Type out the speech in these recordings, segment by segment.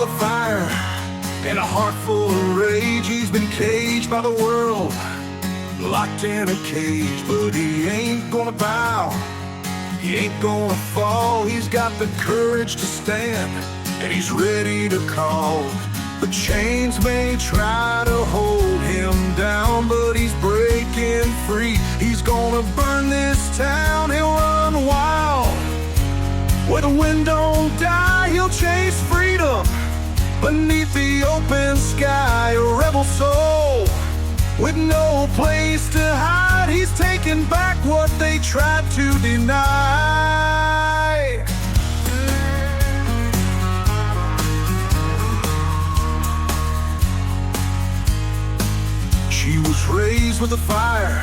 with a fire and a heart full of rage. He's been caged by the world, locked in a cage, but he ain't gonna bow, he ain't gonna fall. He's got the courage to stand, and he's ready to call. The chains may try to hold him down, but he's breaking free. He's gonna burn this town, he'll run wild. Where the wind don't die, he'll chase freedom. Beneath the open sky, a rebel soul with no place to hide. He's taking back what they tried to deny. She was raised with a fire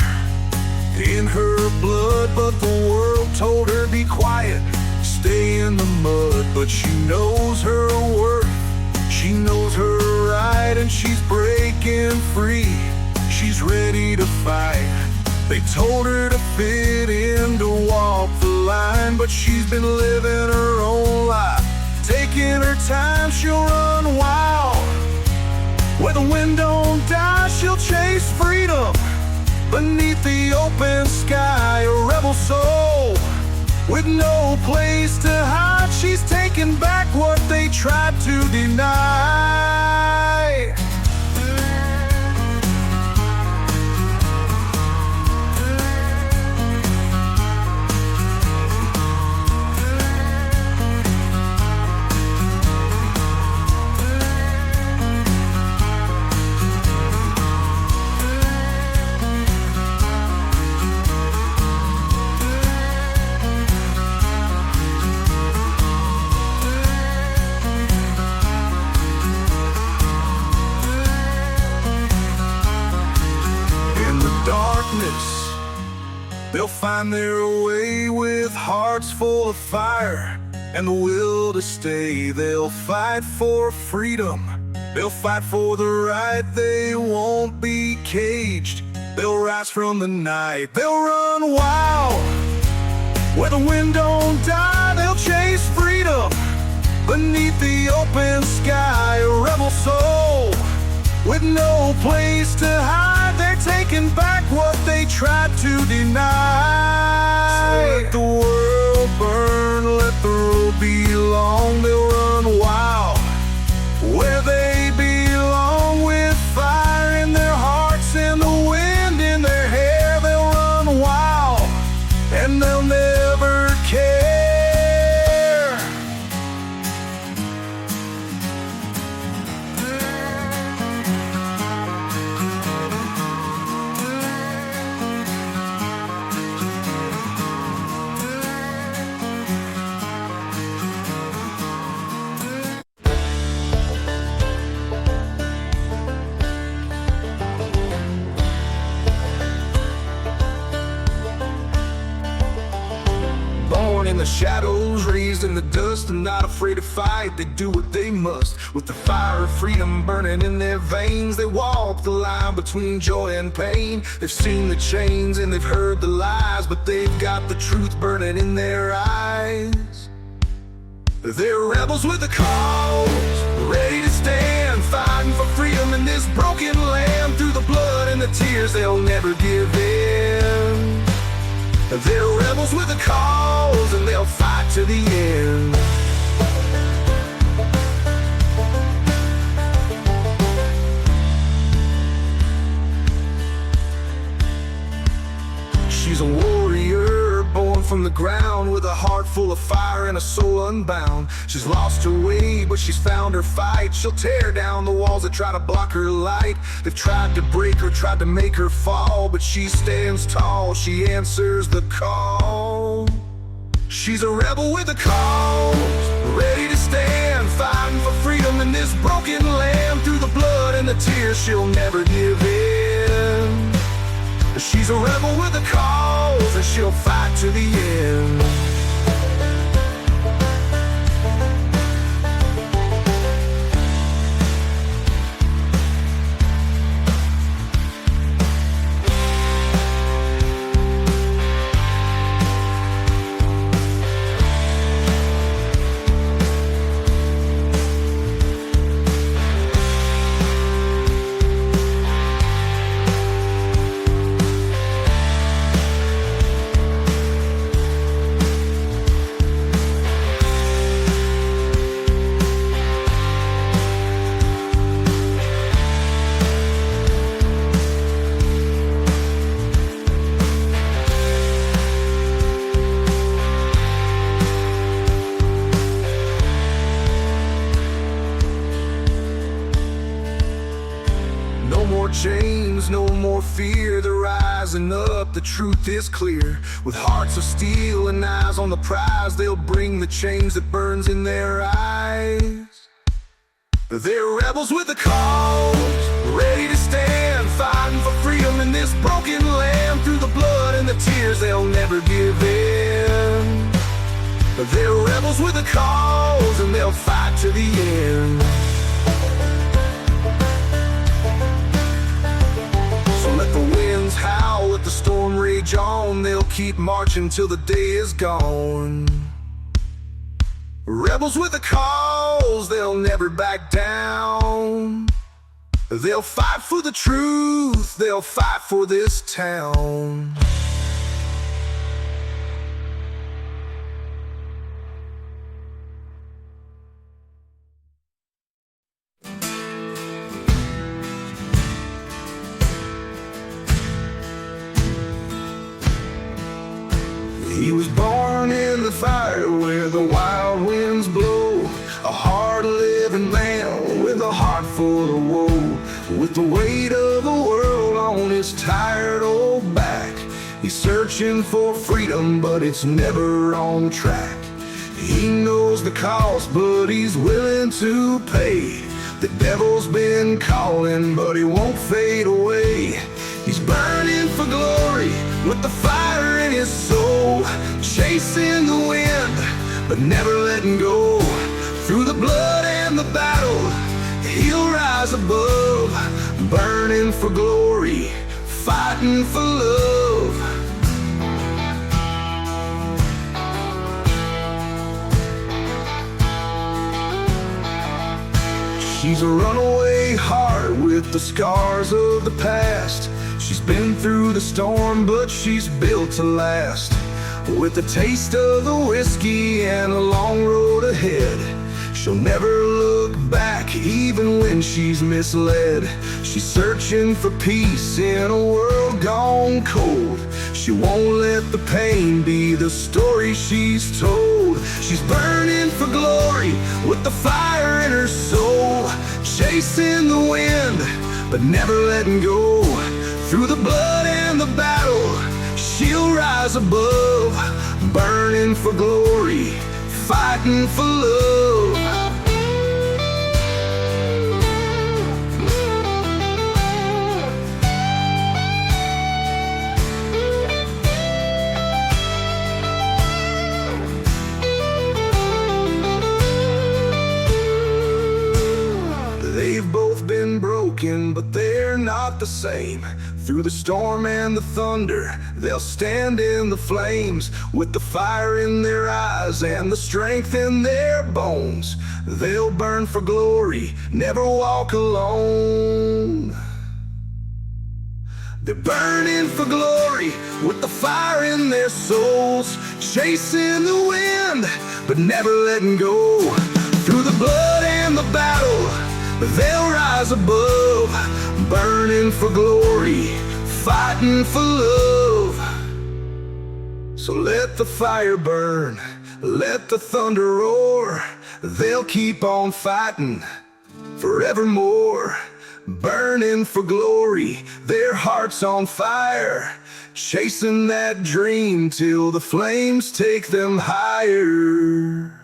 in her blood, but the world told her be quiet, stay in the mud. But she knows her worth, she knows her right, and she's breaking free. She's ready to fight. They told her to fit in, to walk the line, but she's been living her own life, taking her time. She'll run wild. Where the wind don't die, she'll chase freedom. Beneath the open sky, a rebel soul with no place to hide. She's taking back what they tried to deny. They'll find their way with hearts full of fire and the will to stay. They'll fight for freedom, they'll fight for the right. They won't be caged, they'll rise from the night. They'll run wild. Where the wind don't die, they'll chase freedom. Beneath the open sky, a rebel soul with no place to hide. They're taking back what they tried to deny. So let the world burn, let the road be long. They'll run wild where they belong, with fire in their hearts and the wind in their hair. They'll run wild and they'll never care. In the shadows, raised in the dust, and not afraid to fight. They do what they must, with the fire of freedom burning in their veins. They walk the line between joy and pain. They've seen the chains and they've heard the lies, but they've got the truth burning in their eyes. They're rebels with a cause, ready to stand, fighting for freedom in this broken land. Through the blood and the tears, they'll never give in. They're rebels with a cause, and they'll fight to the end. She's a warrior, born from the ground, with a heart full of fire and a soul unbound. She's lost her way, but she's found her fight. She'll tear down the walls that try to block her light. They've tried to break her, tried to make her fall, but she stands tall, she answers the call. She's a rebel with a cause, ready to stand, fighting for freedom in this broken land. Through the blood and the tears, she'll never give in. She's a rebel with a cause, and she'll fight to the end. fear, they're rising up, the truth is clear. With hearts of steel and eyes on the prize, they'll bring the change that burns in their eyes. They're rebels with a cause, ready to stand, fighting for freedom in this broken land. Through the blood and the tears, they'll never give in. They're rebels with a cause, and they'll fight to the end. So let the winds howl, let the storm rage on, they'll keep marching till the day is gone. Rebels with a cause, they'll never back down. They'll fight for the truth, they'll fight for this town. He was born in the fire where the wild winds blow, a hard-living man with a heart full of woe. With the weight of the world on his tired old back, he's searching for freedom, but it's never on track. He knows the cost, but he's willing to pay. The devil's been calling, but he won't fade away. He's burning for glory with the fire in his soul, chasing the wind, but never letting go. Through the blood and the battle, he'll rise above, burning for glory, fighting for love. She's a runaway heart with the scars of the past. She's been through the storm, but she's built to last. With a taste of the whiskey and a long road ahead, she'll never look back, even when she's misled. She's searching for peace in a world gone cold. She won't let the pain be the story she's told. She's burning for glory with the fire in her soul, chasing the wind, but never letting go. Through the blood and the battle, she'll rise above, burning for glory, fighting for love. They've both been broken, but they're not the same. Through the storm and the thunder, they'll stand in the flames. With the fire in their eyes and the strength in their bones, they'll burn for glory, never walk alone. They're burning for glory with the fire in their souls, chasing the wind, but never letting go. Through the blood and the battle, they'll rise above, burning for glory, fighting for love. So let the fire burn, let the thunder roar. They'll keep on fighting forevermore, burning for glory, their hearts on fire, chasing that dream till the flames take them higher.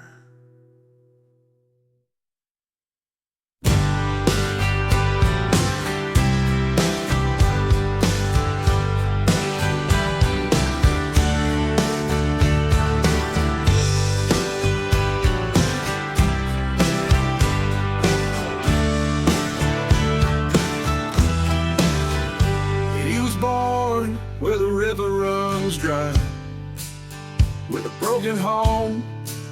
Where the river runs dry, with a broken home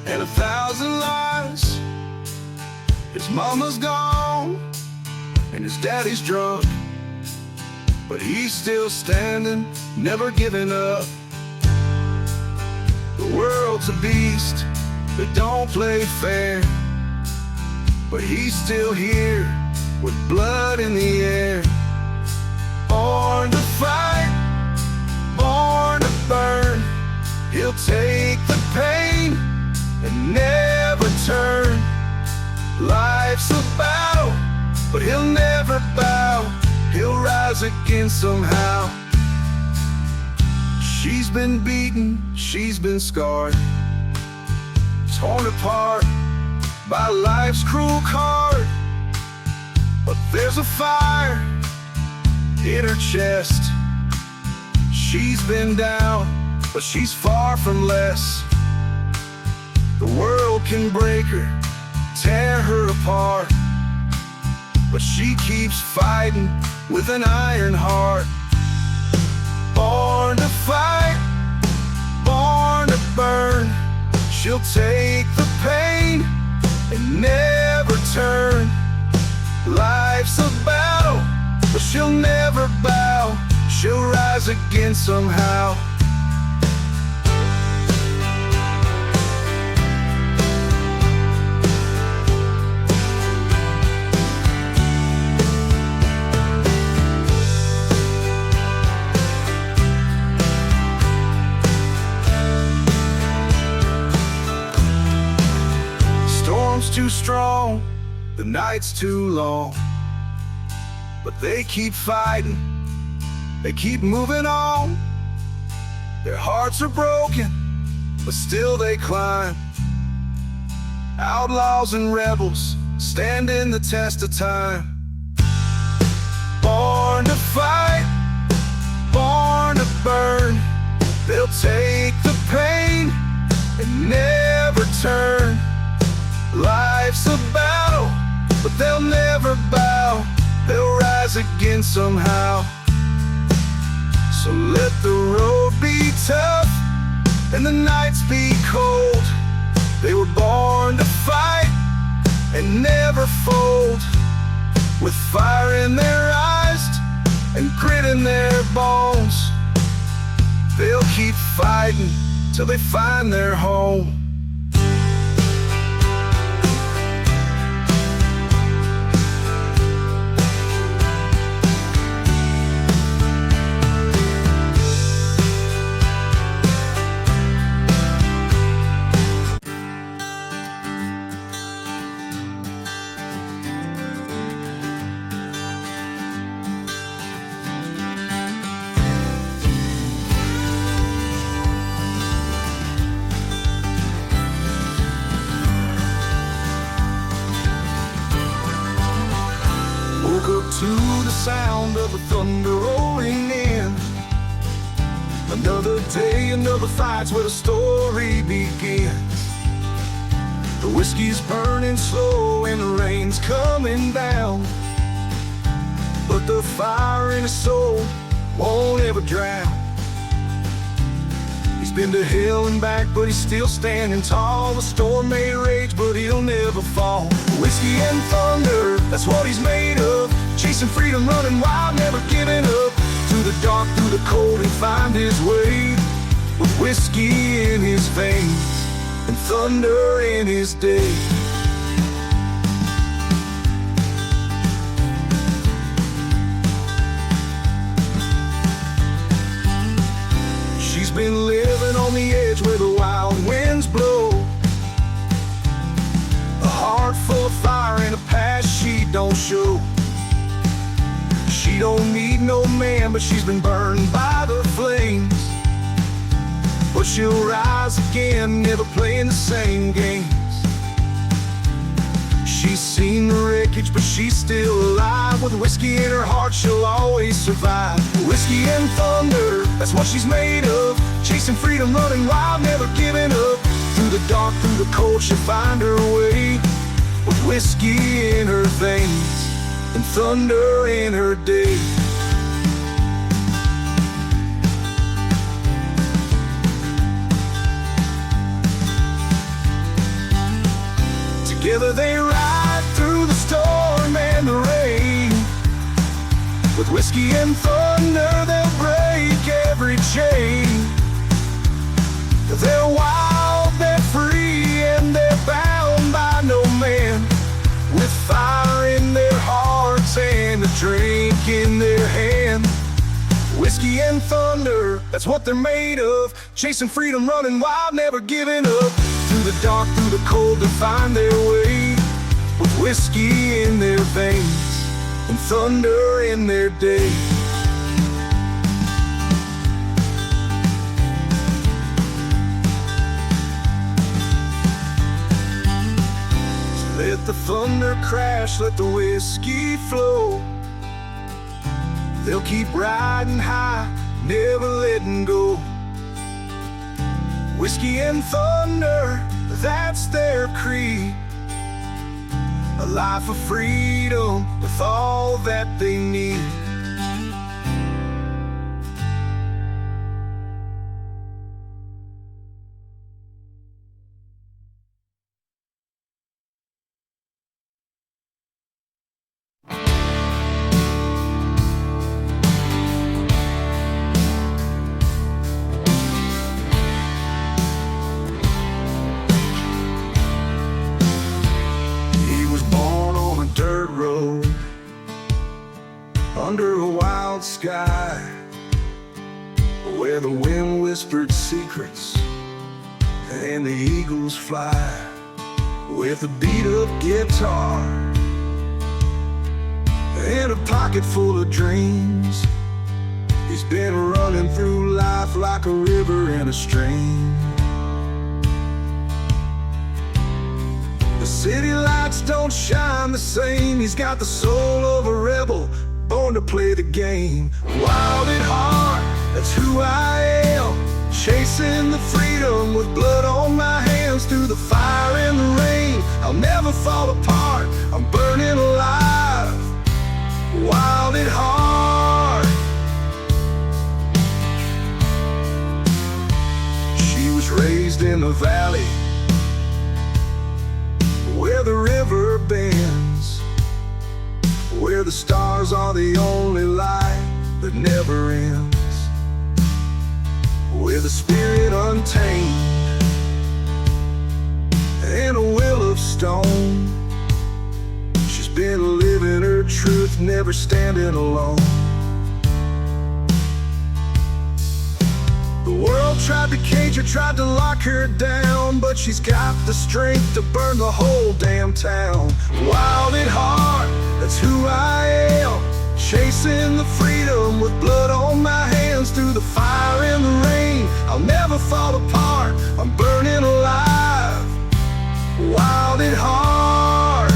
and 1,000 lies. His mama's gone and his daddy's drunk, but he's still standing, never giving up. The world's a beast that don't play fair, but he's still here with blood in the air. Born to fight, born to burn. He'll take the pain and never turn. Life's a battle, but he'll never bow. He'll rise again somehow. She's been beaten, she's been scarred, torn apart by life's cruel card. But there's a fire in her chest. She's been down, but she's far from less. The world can break her, tear her apart, but she keeps fighting with an iron heart. Born to fight, born to burn, she'll take the pain and never turn. Life's a battle, but she'll never bow. She'll rise again somehow. Storm's too strong, the night's too long, but they keep fighting, they keep moving on. Their hearts are broken, but still they climb. Outlaws and rebels standing the test of time. Born to fight, born to burn, they'll take the pain and never turn. Life's a battle, but they'll never bow. They'll rise again somehow. So let the road be tough and the nights be cold. They were born to fight and never fold. With fire in their eyes and grit in their bones, they'll keep fighting till they find their home. Woke up to the sound of the thunder rolling in. Another day, another fight's where the story begins. The whiskey's burning slow and the rain's coming down, but the fire in his soul won't ever drown. He's been to hell and back, but he's still standing tall. The storm may rage, but he'll never fall. Whiskey and thunder, that's what he's made of. Chasing freedom, running wild, never giving up. Through the dark, through the cold, he'll find his way. With whiskey in his veins and thunder in his day. She's been living on the edge where the wild winds blow. A heart full of fire and a past she don't show. She don't need no man, but she's been burned by the flames. But she'll rise again, never playing the same games. She's seen the wreckage, but she's still alive. With whiskey in her heart, she'll always survive. Whiskey and thunder, that's what she's made of. Chasing freedom, running wild, never giving up. Through the dark, through the cold, she'll find her way. With whiskey in her veins and thunder in her day. Together they ride through the storm and the rain. With whiskey and thunder, they'll break every chain. They're wild, they're free, and they're bound by no man. With fire in their hearts and a drink in their hand. Whiskey and thunder, that's what they're made of. Chasing freedom, running wild, never giving up. Through the dark, through the cold, to find their way. With whiskey in their veins and thunder in their day. Let the thunder crash, let the whiskey flow. They'll keep riding high, never letting go. Whiskey and thunder, that's their creed. A life of freedom with all that they need. Under a wild sky, where the wind whispered secrets and the eagles fly, with a beat-up guitar and a pocket full of dreams. He's been running through life like a river and a stream. The city lights don't shine the same. He's got the soul of a rebel, born to play the game. Wild at heart, that's who I am. Chasing the freedom with blood on my hands. Through the fire and the rain, I'll never fall apart. I'm burning alive, wild at heart. She was raised in the valley where the river bends, where the stars are the only light that never ends, with a spirit untamed and a will of stone. She's been living her truth, never standing alone. The world tried to cage her, tried to lock her down, but she's got the strength to burn the whole damn town. Wild at heart, that's who I am. Chasing the freedom with blood on my hands. Through the fire and the rain, I'll never fall apart. I'm burning alive, wild at heart.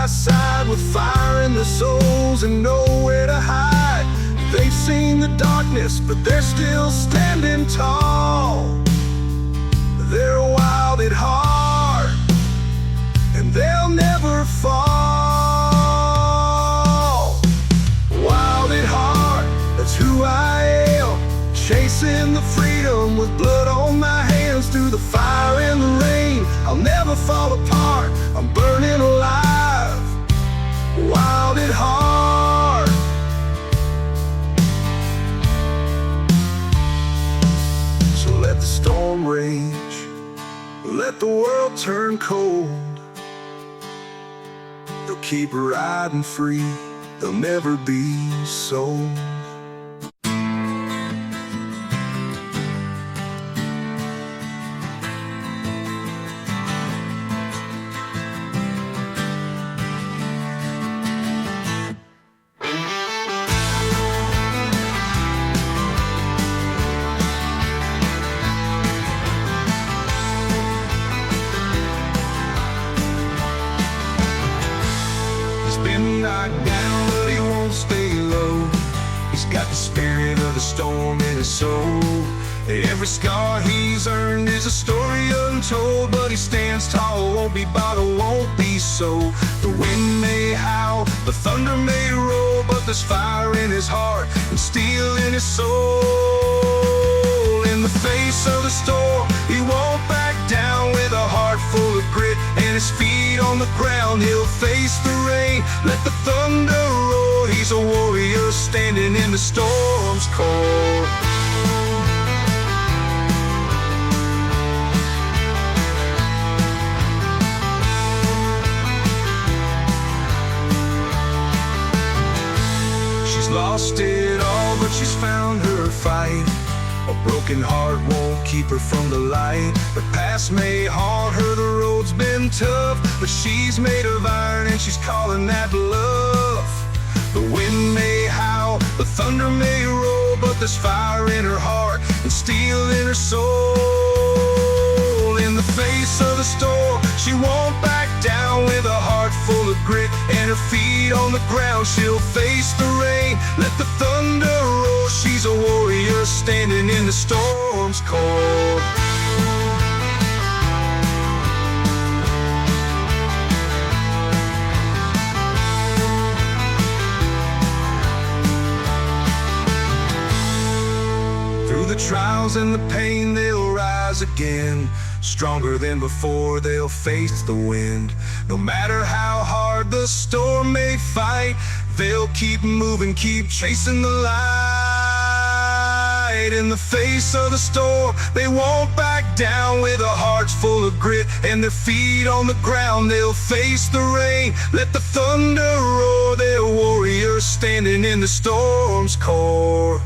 Side with fire in their souls and nowhere to hide. They've seen the darkness, but they're still standing tall. They're wild at heart, and they'll never fall. Wild at heart, that's who I am. Chasing the freedom with blood on my hands. Through the fire and the rain, I'll never fall apart. I'm burning alive, wild at heart. So let the storm rage, let the world turn cold. They'll keep riding free, they'll never be sold. Knocked down, but he won't stay low. He's got the spirit of the storm in his soul. Every scar he's earned is a story untold, but he stands tall, won't be bottled, won't be sold. The wind may howl, the thunder may roll, but there's fire in his heart and steel in his soul. In the face of the storm, he won't back down. With a heart full of grit, and his feet on the ground. He'll face the rain, let the thunder roar. He's a warrior standing in the storm's core. She's lost it all, but she's found her fight. A broken heart won't keep her from the light. The past may haunt her, the road's been tough, but she's made of iron and she's calling that bluff. The wind may howl, the thunder may roll, but there's fire in her heart and steel in her soul. In the face of the storm, she won't back down. With a heart full of grit and her feet on the ground, she'll face the rain, let the thunder roll. She's a warrior standing in the storm's core. Through the trials and the pain, they'll rise again. Stronger than before, they'll face the wind. No matter how hard the storm may fight, they'll keep moving, keep chasing the light. In the face of the storm, they won't back down. With a hearts full of grit and their feet on the ground, they'll face the rain, let the thunder roar. They're warriors standing in the storm's core.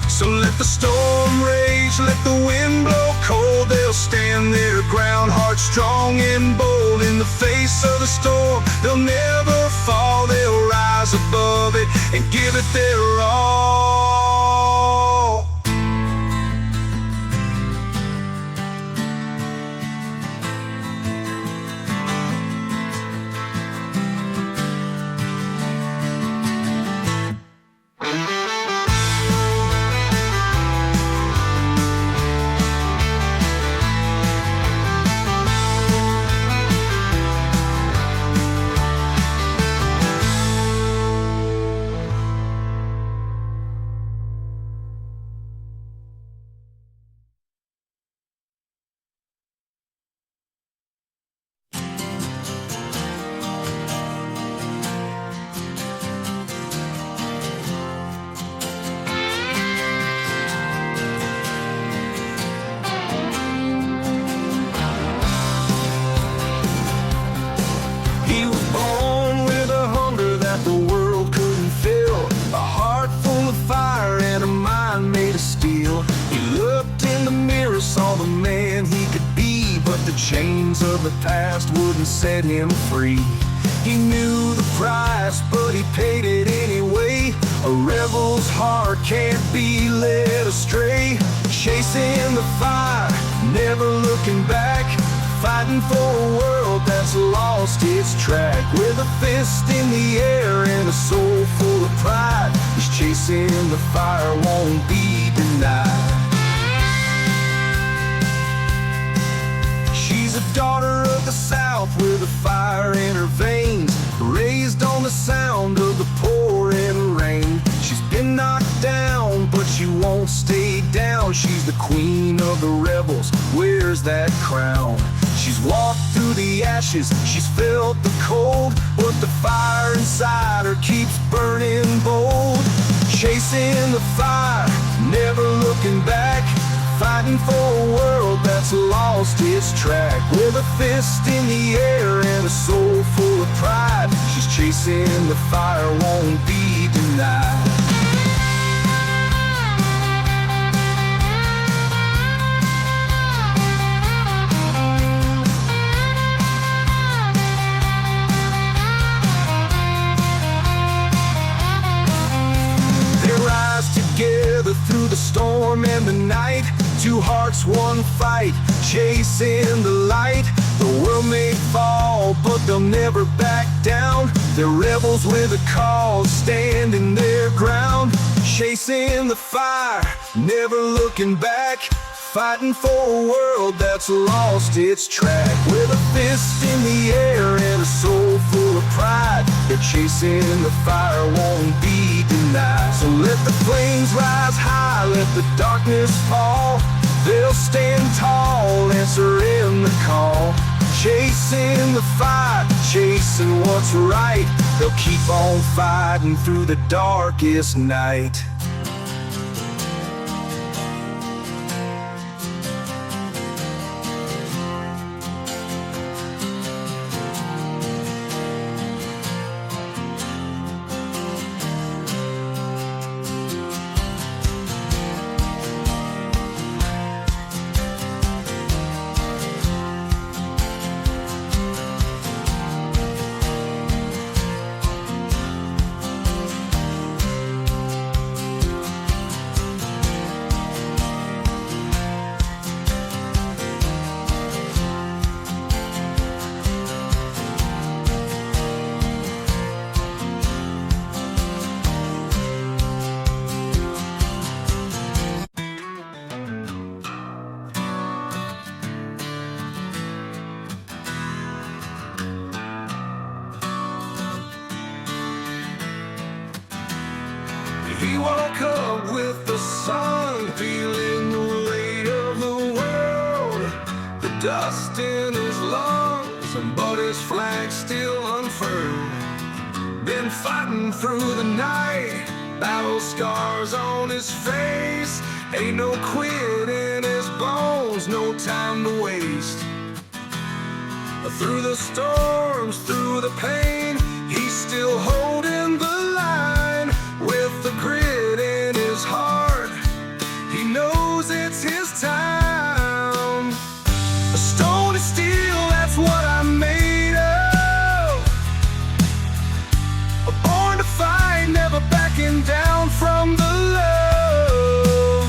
So let the storm rage, let the wind blow cold. They'll stand their ground, hearts strong and bold. In the face of the storm, they'll never fall. They'll rise above it and give it their all. He was born with a hunger that the world couldn't fill, a heart full of fire and a mind made of steel. He looked in the mirror, saw the man he could be, but the chains of the past wouldn't set him free. He knew the price, but he paid it anyway. A rebel's heart can't be led astray. Chasing the fire, never looking back, fighting for a world that's lost its track. With a fist in the air and a soul full of pride, he's chasing the fire, won't be denied. She's a daughter of the South with a fire in her veins, raised on the sound of the pouring rain. She's been knocked down, but she won't stay down. She's the queen of the rebels, wears that crown. She's walked through the ashes, she's felt the cold, but the fire inside her keeps burning bold. Chasing the fire, never looking back, fighting for a world that's lost its track. With a fist in the air and a soul full of pride, she's chasing the fire, won't be denied. Together through the storm and the night, two hearts, one fight, chasing the light. The world may fall, but they'll never back down. They're rebels with a cause, standing their ground. Chasing the fire, never looking back, fighting for a world that's lost its track. With a fist in the air and a soul full of pride, they're chasing the fire, won't be denied. So let the flames rise high, let the darkness fall. They'll stand tall, answering the call. chasing the fight, chasing what's right. They'll keep on fighting through the darkest night. He woke up with the sun, feeling the weight of the world, the dust in his lungs, but his flag still unfurled. Been fighting through the night, battle scars on his face, ain't no quit in his bones, no time to waste. Through the storms, through the pain, he's still holding the line. With the grit in his heart, he knows it's his time. A stone is steel, that's what I'm made of. Born to fight, never backing down from the love.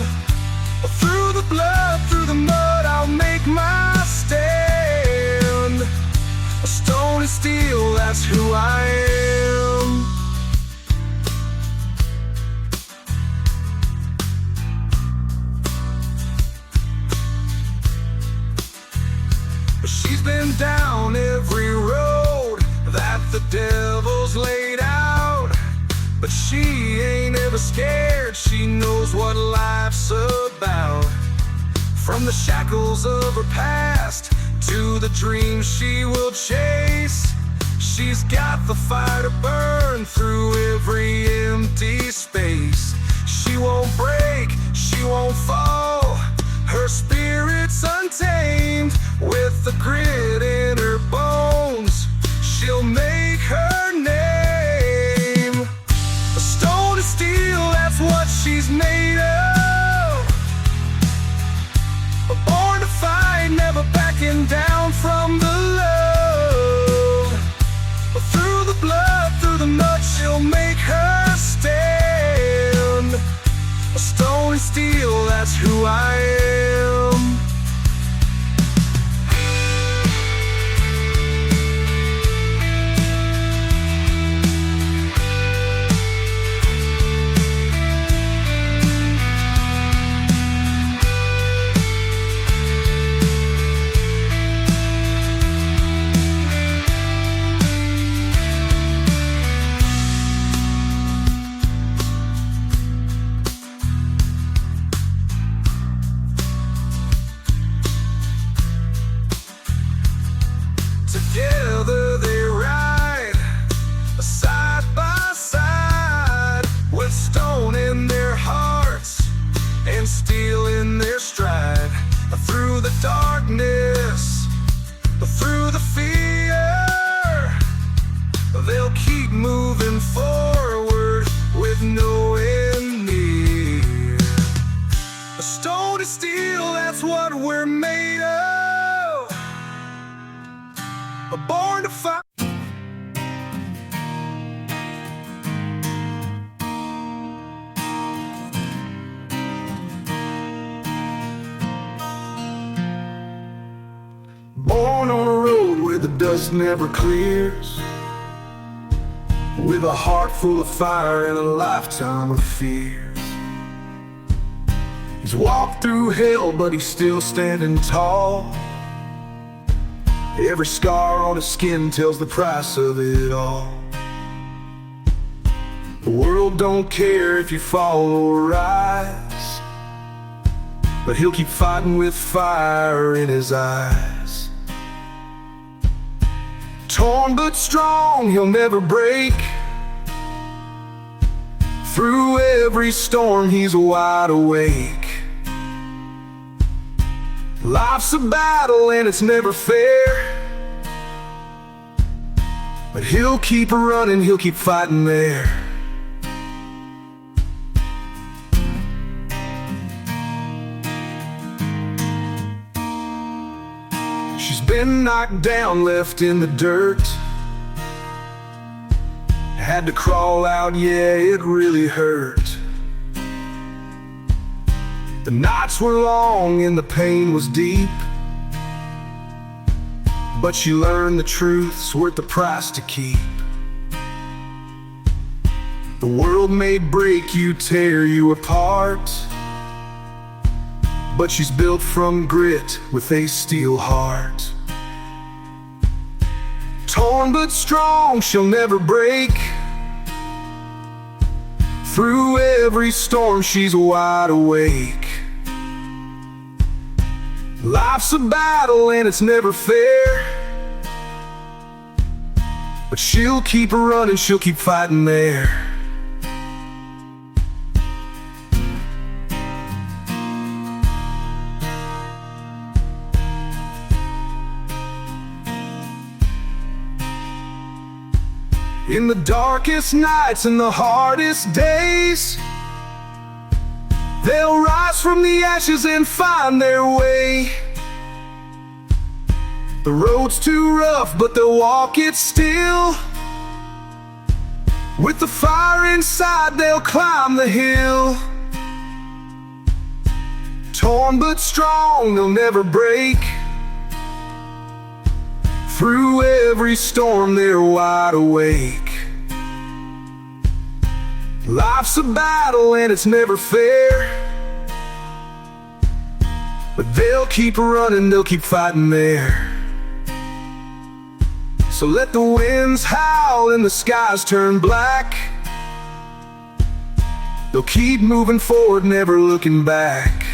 Through the blood, through the mud, I'll make my stand. A stone is steel, that's who I am. She's been down every road that the devil's laid out, but she ain't ever scared, she knows what life's about. From the shackles of her past to the dreams she will chase, she's got the fire to burn through every empty space. She won't break, she won't fall, her spirit's untamed. With the grit in her bones, she'll make her name. A stone to steel, that's what she's made of. Born to fight, never backing down from the love. Through the blood, through the mud, she'll make her stand. A stone to steel, that's who I am. Together they ride, side by side, with stone in their hearts and steel in their stride. Through the darkness, through the fear, they'll keep moving forward with no end near. A stone to steel, that's what we're made of. Born to fight. Born on a road where the dust never clears, with a heart full of fire and a lifetime of fears. He's walked through hell, but he's still standing tall. Every scar on his skin tells the price of it all. The world don't care if you fall or rise, but he'll keep fighting with fire in his eyes. Torn but strong, he'll never break. Through every storm, he's wide awake. Life's a battle and it's never fair, but he'll keep running, he'll keep fighting there. She's been knocked down, left in the dirt. Had to crawl out, yeah, it really hurt. The nights were long and the pain was deep, but she learned the truth's worth the price to keep. The world may break you, tear you apart, but she's built from grit with a steel heart. Torn but strong, she'll never break. Through every storm, she's wide awake. Life's a battle and it's never fair, but she'll keep running, she'll keep fighting there. In the darkest nights and the hardest days, they'll rise from the ashes and find their way. The road's too rough, but they'll walk it still. With the fire inside, they'll climb the hill. Torn but strong, they'll never break. Through every storm, they're wide awake. Life's a battle and it's never fair, but they'll keep running, they'll keep fighting there. So let the winds howl and the skies turn black. They'll keep moving forward, never looking back.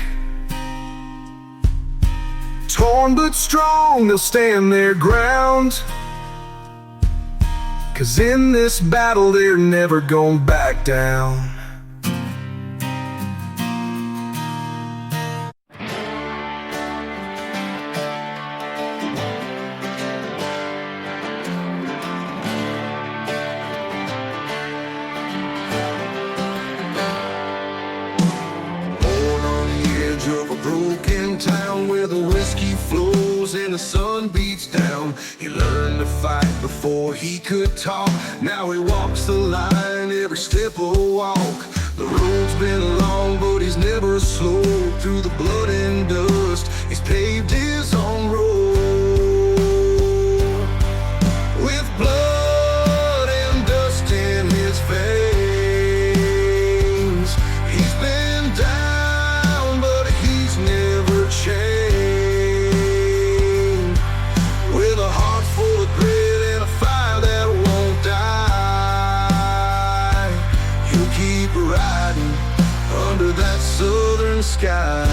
Torn but strong, they'll stand their ground, 'cause in this battle they're never gonna back down. Of a broken town where the whiskey flows and the sun beats down. He learned to fight before he could talk. Now he walks the line every step of a walk. The road's been long, but he's never slowed. Through the blood and dust, he's paved his own road. With blood and dust in his veins, he's been down, with a heart full of grit and a fire that won't die. He'll keep riding under that southern sky.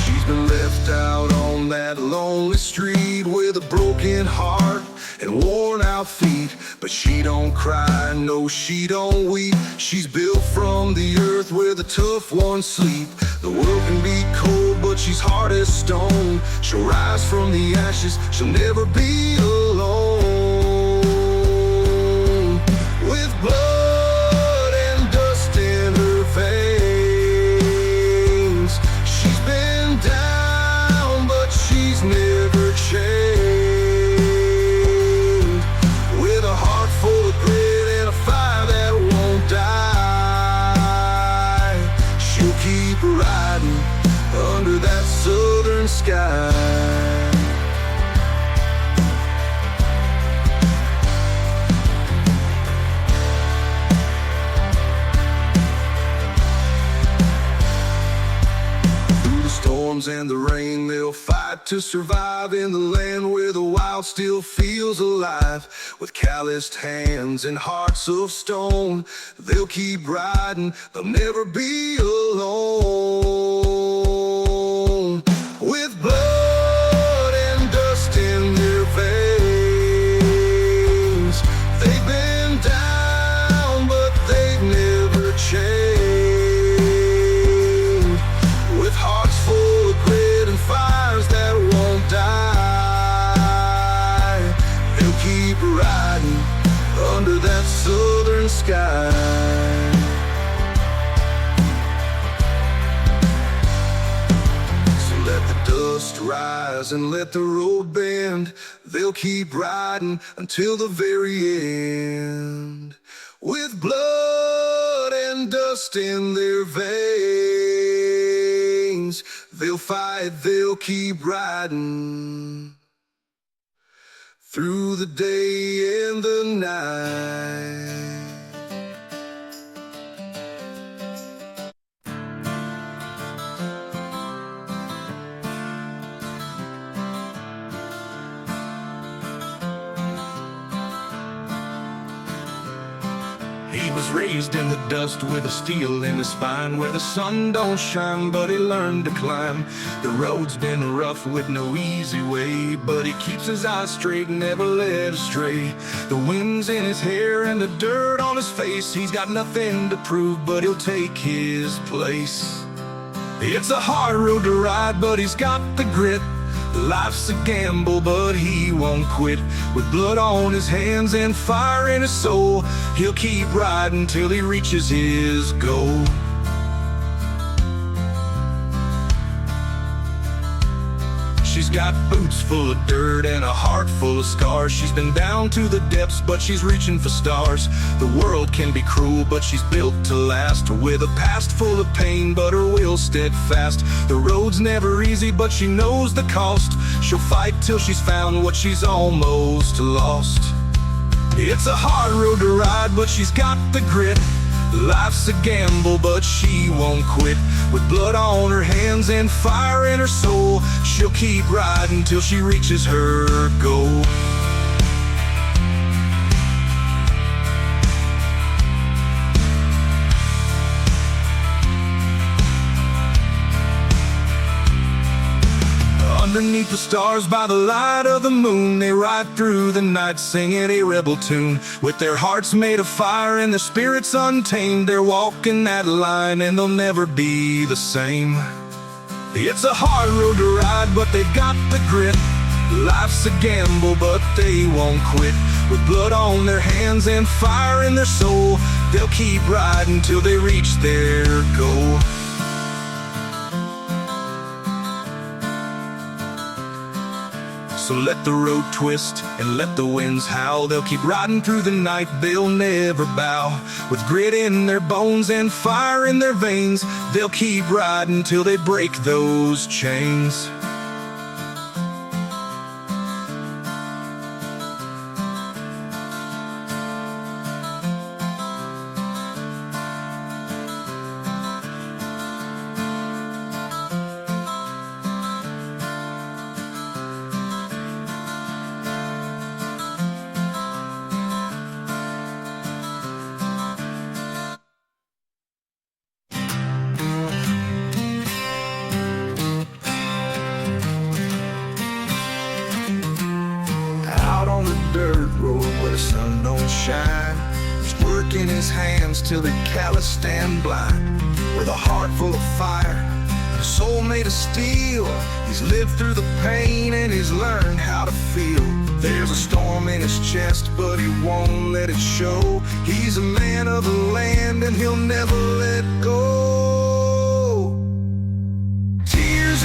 She's been left out on that lonely street with a broken heart and worn out feet, but she don't cry, no, she don't weep. She's built from the earth where the tough ones sleep. The world can be cold, but she's hard as stone. She'll rise from the ashes, she'll never be alone. With blood and dust in her veins, she's been down, but she's never changed. Riding under that southern sky. Through the storm storms and the rain. They'll fight to survive in the land where the wild still feels alive. With calloused hands and hearts of stone, they'll keep riding, they'll never be alone. With blood and dust in their veins, they've been down, but they've never changed. With hearts full of grit and fires that won't die, they'll keep riding under that southern sky. Rise and let the road bend. They'll keep riding until the very end. With blood and dust in their veins, they'll fight, they'll keep riding through the day and the night. He was raised in the dust with a steel in his spine, where the sun don't shine, but he learned to climb. The road's been rough with no easy way, but he keeps his eyes straight, never led astray. The wind's in his hair and the dirt on his face. He's got nothing to prove, but he'll take his place. It's a hard road to ride, but he's got the grit. Life's a gamble, but he won't quit. With blood on his hands and fire in his soul, he'll keep riding till he reaches his goal. She's got boots full of dirt and a heart full of scars. She's been down to the depths, but she's reaching for stars. The world can be cruel, but she's built to last. With a past full of pain, but her will steadfast. The road's never easy, but she knows the cost. She'll fight till she's found what she's almost lost. It's a hard road to ride, but she's got the grit. Life's a gamble, but she won't quit. With blood on her hands and fire in her soul, she'll keep riding till she reaches her goal. Underneath the stars by the light of the moon, they ride through the night singing a rebel tune. With their hearts made of fire and their spirits untamed, they're walking that line and they'll never be the same. It's a hard road to ride, but they've got the grit. Life's a gamble, but they won't quit. With blood on their hands and fire in their soul, they'll keep riding till they reach their goal. So let the road twist and let the winds howl. They'll keep riding through the night, they'll never bow. With grit in their bones and fire in their veins, they'll keep riding till they break those chains. Dirt road where the sun don't shine, he's working his hands till they're calloused and blind. With a heart full of fire and a soul made of steel, he's lived through the pain and he's learned how to feel. There's a storm in his chest, but he won't let it show. He's a man of the land and he'll never let go.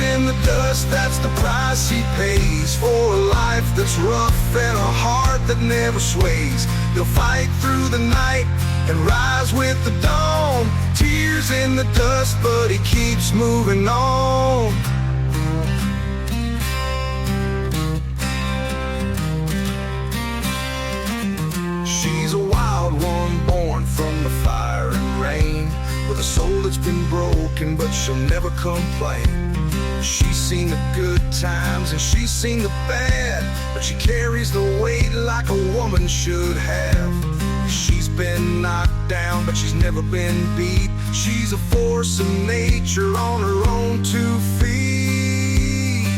In the dust, that's the price he pays for a life that's rough and a heart that never sways. He'll fight through the night and rise with the dawn. Tears in the dust, but he keeps moving on. She's a wild one born from the fire and rain, with a soul that's been broken, but she'll never complain. She's seen the good times and she's seen the bad, but she carries the weight like a woman should have. She's been knocked down, but she's never been beat. She's a force of nature on her own 2 feet.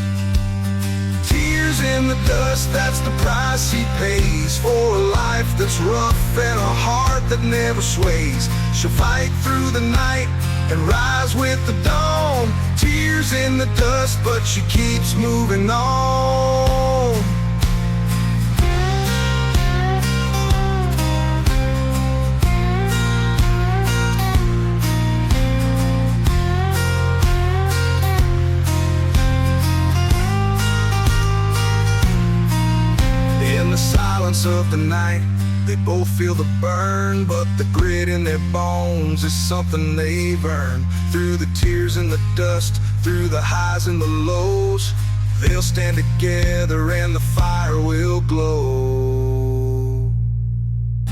Tears in the dust, that's the price he pays for a life that's rough and a heart that never sways. She'll fight through the night and rise with the dawn. Tears in the dust, but she keeps moving on. In the silence of the night, they both feel the burn, but the grit in their bones is something they've earned. Through the tears and the dust, through the highs and the lows, they'll stand together and the fire will glow.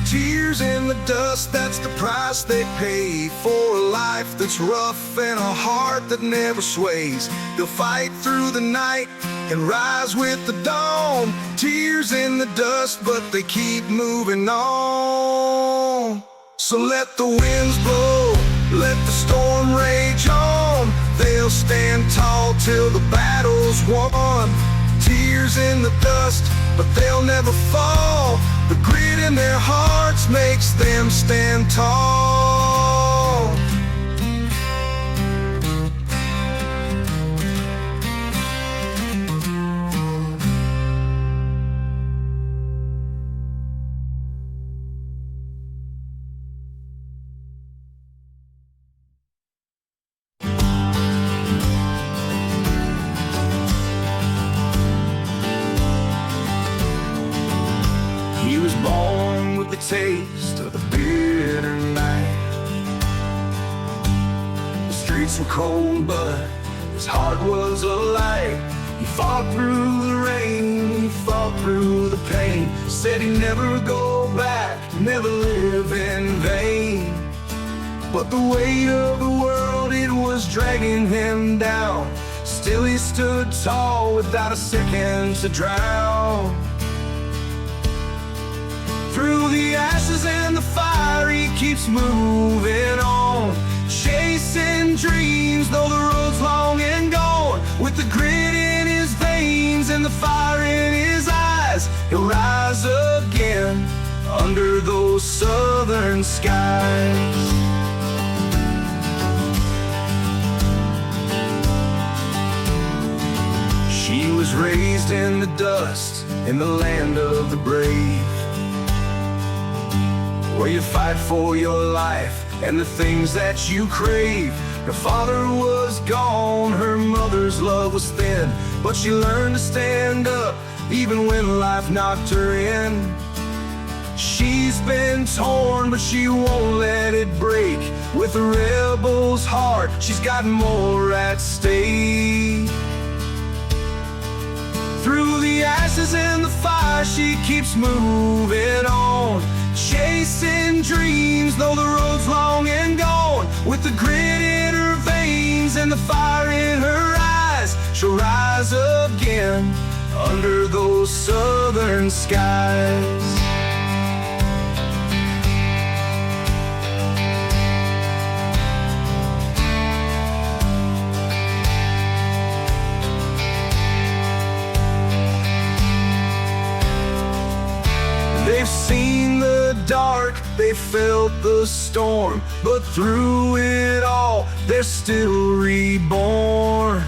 Tears in the dust, that's the price they pay for a life that's rough and a heart that never sways. They'll fight through the night and rise with the dawn. Tears in the dust, but they keep moving on. So let the winds blow, let the storm rage on. They'll stand tall till the battle's won. Tears in the dust, but they'll never fall. The grit in their hearts makes them stand tall. He was born with the taste of the bitter night. The streets were cold, but his heart was alight. He fought through the rain, he fought through the pain. Said he'd never go back, never live in vain. But the weight of the world, it was dragging him down. Still he stood tall without a second to drown. Through the ashes and the fire, he keeps moving on, chasing dreams, though the road's long and gone. With the grit in his veins and the fire in his eyes, he'll rise again under those southern skies. She was raised in the dust, in the land of the brave, where you fight for your life and the things that you crave. Her father was gone, her mother's love was thin, but she learned to stand up even when life knocked her in. She's been torn, but she won't let it break. With a rebel's heart, she's got more at stake. Through the ashes and the fire, she keeps moving on, chasing dreams, though the road's long and gone. With the grit in her veins and the fire in her eyes, she'll rise again under those southern skies. They've seen the dark, they felt the storm, but through it all, they're still reborn.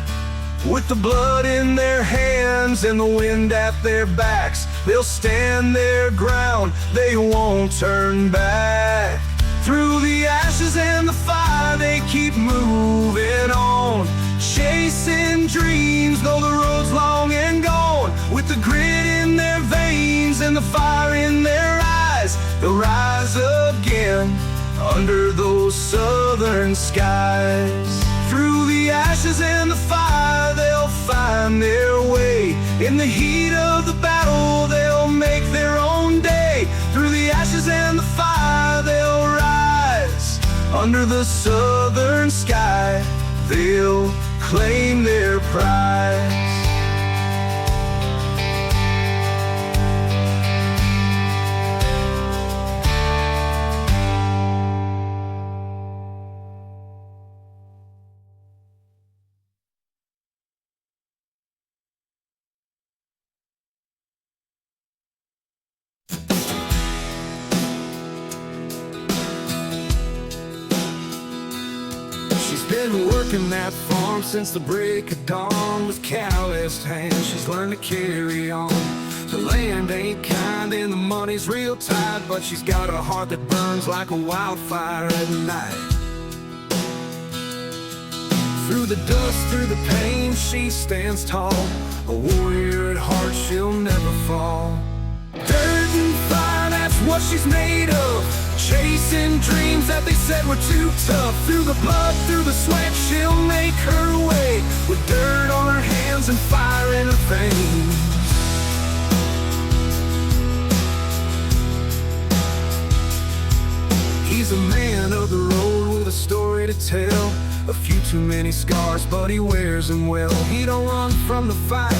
With the blood in their hands and the wind at their backs, they'll stand their ground, they won't turn back. Through the ashes and the fire, they keep moving on, chasing dreams, though the road's long and gone. With the grit in their veins and the fire in their eyes, they'll rise again under those southern skies. Through the ashes and the fire, they'll find their way. In the heat of the battle, they'll make their own day. Through the ashes and the fire, they'll rise under the southern sky. They'll claim their price. She's been working that farm since the break of dawn. With calloused hands, she's learned to carry on. The land ain't kind and the money's real tight, but she's got a heart that burns like a wildfire at night. Through the dust, through the pain, she stands tall. A warrior at heart, she'll never fall. Dirt and fire, that's what she's made of. Chasing dreams that they said were too tough. Through the blood, through the sweat, she'll make her way. With dirt on her hands and fire in her veins. He's a man of the road with a story to tell. A few too many scars, but he wears them well. He don't run from the fight,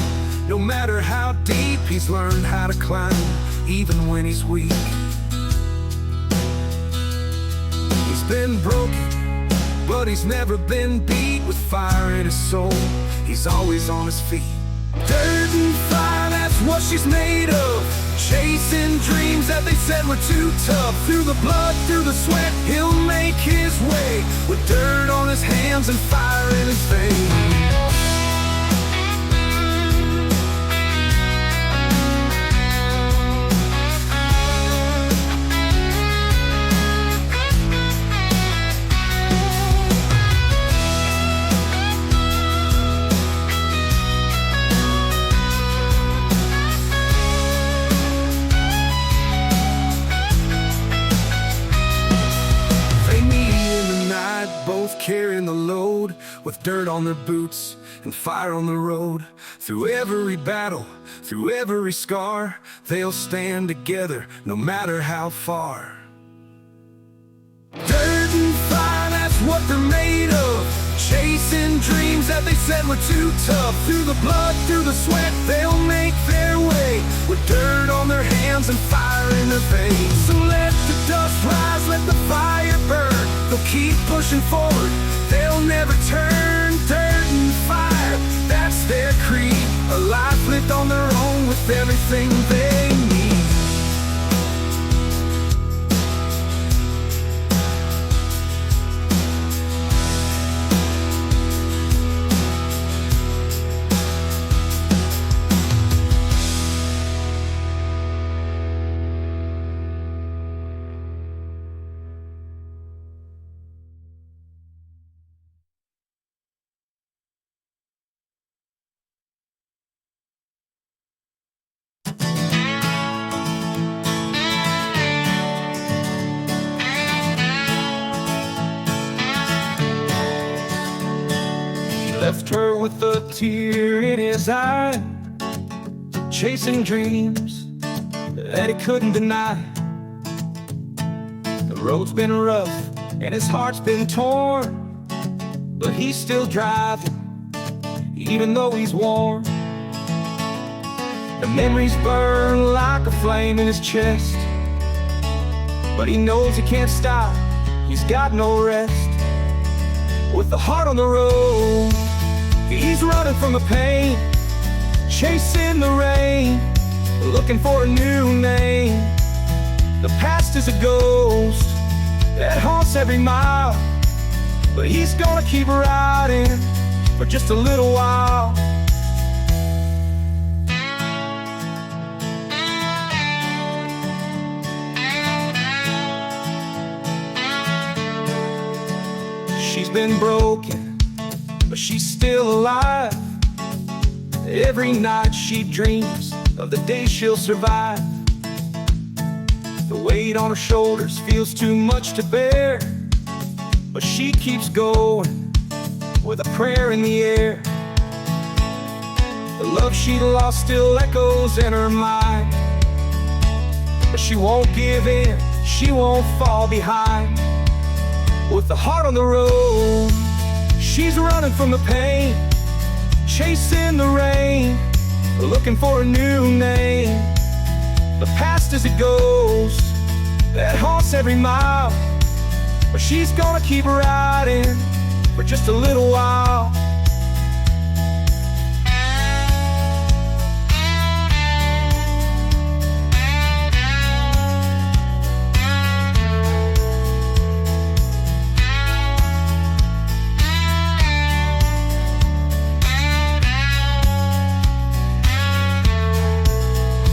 no matter how deep. He's learned how to climb, even when he's weak. He's been broken, but he's never been beat. With fire in his soul, he's always on his feet. Dirt and fire, that's what she's made of. Chasing dreams that they said were too tough. Through the blood, through the sweat, he'll make his way. With dirt on his hands and fire in his veins. Both carrying the load, with dirt on their boots and fire on the road. Through every battle, through every scar, they'll stand together no matter how far. Dirt and fire, that's what they're made of. Chasing dreams that they said were too tough. Through the blood, through the sweat, they'll make their way. With dirt on their hands and fire in their veins. So let the dust rise, let the fire burn. They'll keep pushing forward, they'll never turn. Dirt and fire, that's their creed. A life lived on their own with everything they need. Left her with a tear in his eye, chasing dreams that he couldn't deny. The road's been rough and his heart's been torn, but he's still driving, even though he's worn. The memories burn like a flame in his chest, but he knows he can't stop, he's got no rest. With the heart on the road, he's running from the pain, chasing the rain, looking for a new name. The past is a ghost that haunts every mile, but he's gonna keep riding for just a little while. She's been broken, but she's still alive. Every night she dreams of the day she'll survive. The weight on her shoulders feels too much to bear, but she keeps going with a prayer in the air. The love she lost still echoes in her mind, but she won't give in, she won't fall behind. With the heart on the road, she's running from the pain, chasing the rain, looking for a new name. The past as it goes, that haunts every mile, but she's gonna keep riding for just a little while.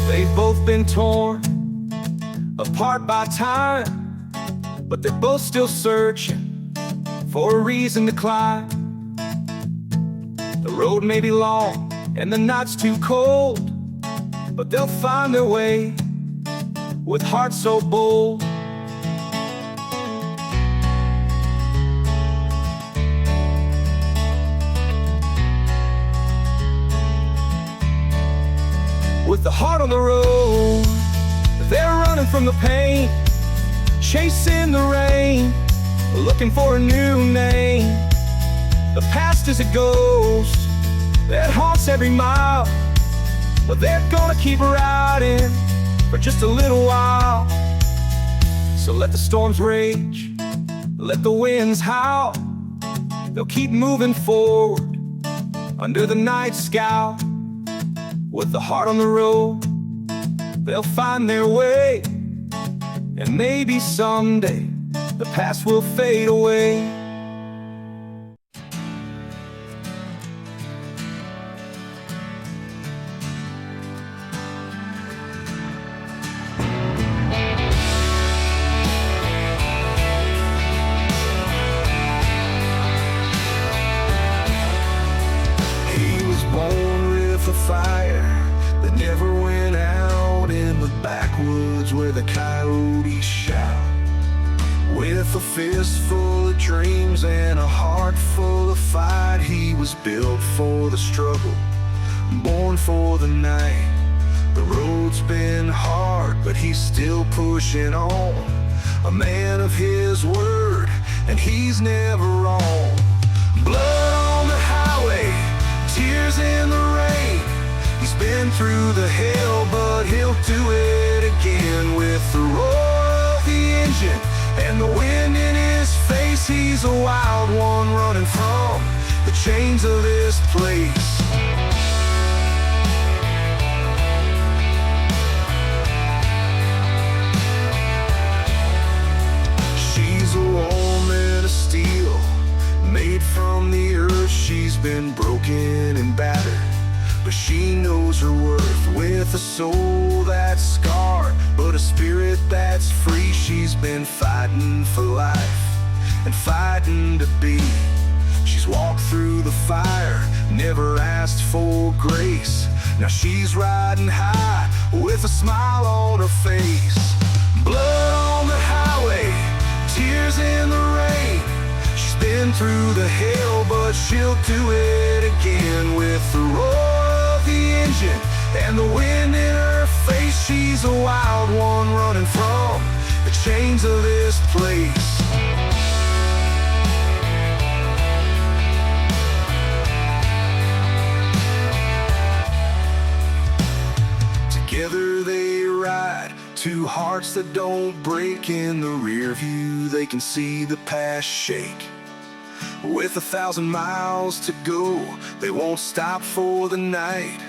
They've both been torn apart by time, but they're both still searching for a reason to climb. The road may be long and the night's too cold, but they'll find their way with hearts so bold. With the heart on the road, they're running from the pain, chasing the rain, looking for a new name. The past as it goes, that haunts every mile, but they're gonna keep riding for just a little while. So let the storms rage, let the winds howl, they'll keep moving forward under the night sky. With the heart on the road, they'll find their way, and maybe someday the past will fade away. He was born with a fire that never went out in the backwoods where the coyotes shout. With a fist full of dreams and a heart full of fight, he was built for the struggle, born for the night. The road's been hard, but he's still pushing on. A man of his word, and he's never wrong. Blood on the highway, tears in the rain. He's been through the hell, but he'll do it again. With the roar of the engine and the wind in his face, he's a wild one running from the chains of this place. She's a woman of steel, made from the earth. She's been broken and battered, but she knows her worth. With a soul that's scarred, but a spirit that's free, she's been fighting for life and fighting to be. She's walked through the fire, never asked for grace. Now she's riding high with a smile on her face. Blood on the highway, tears in the rain. She's been through the hell, but she'll do it again. With the roar of the engine and the wind in her face, she's a wild one running from the chains of this place. Together they ride, two hearts that don't break. In the rear view they can see the past shake. With 1,000 miles to go, they won't stop for the night.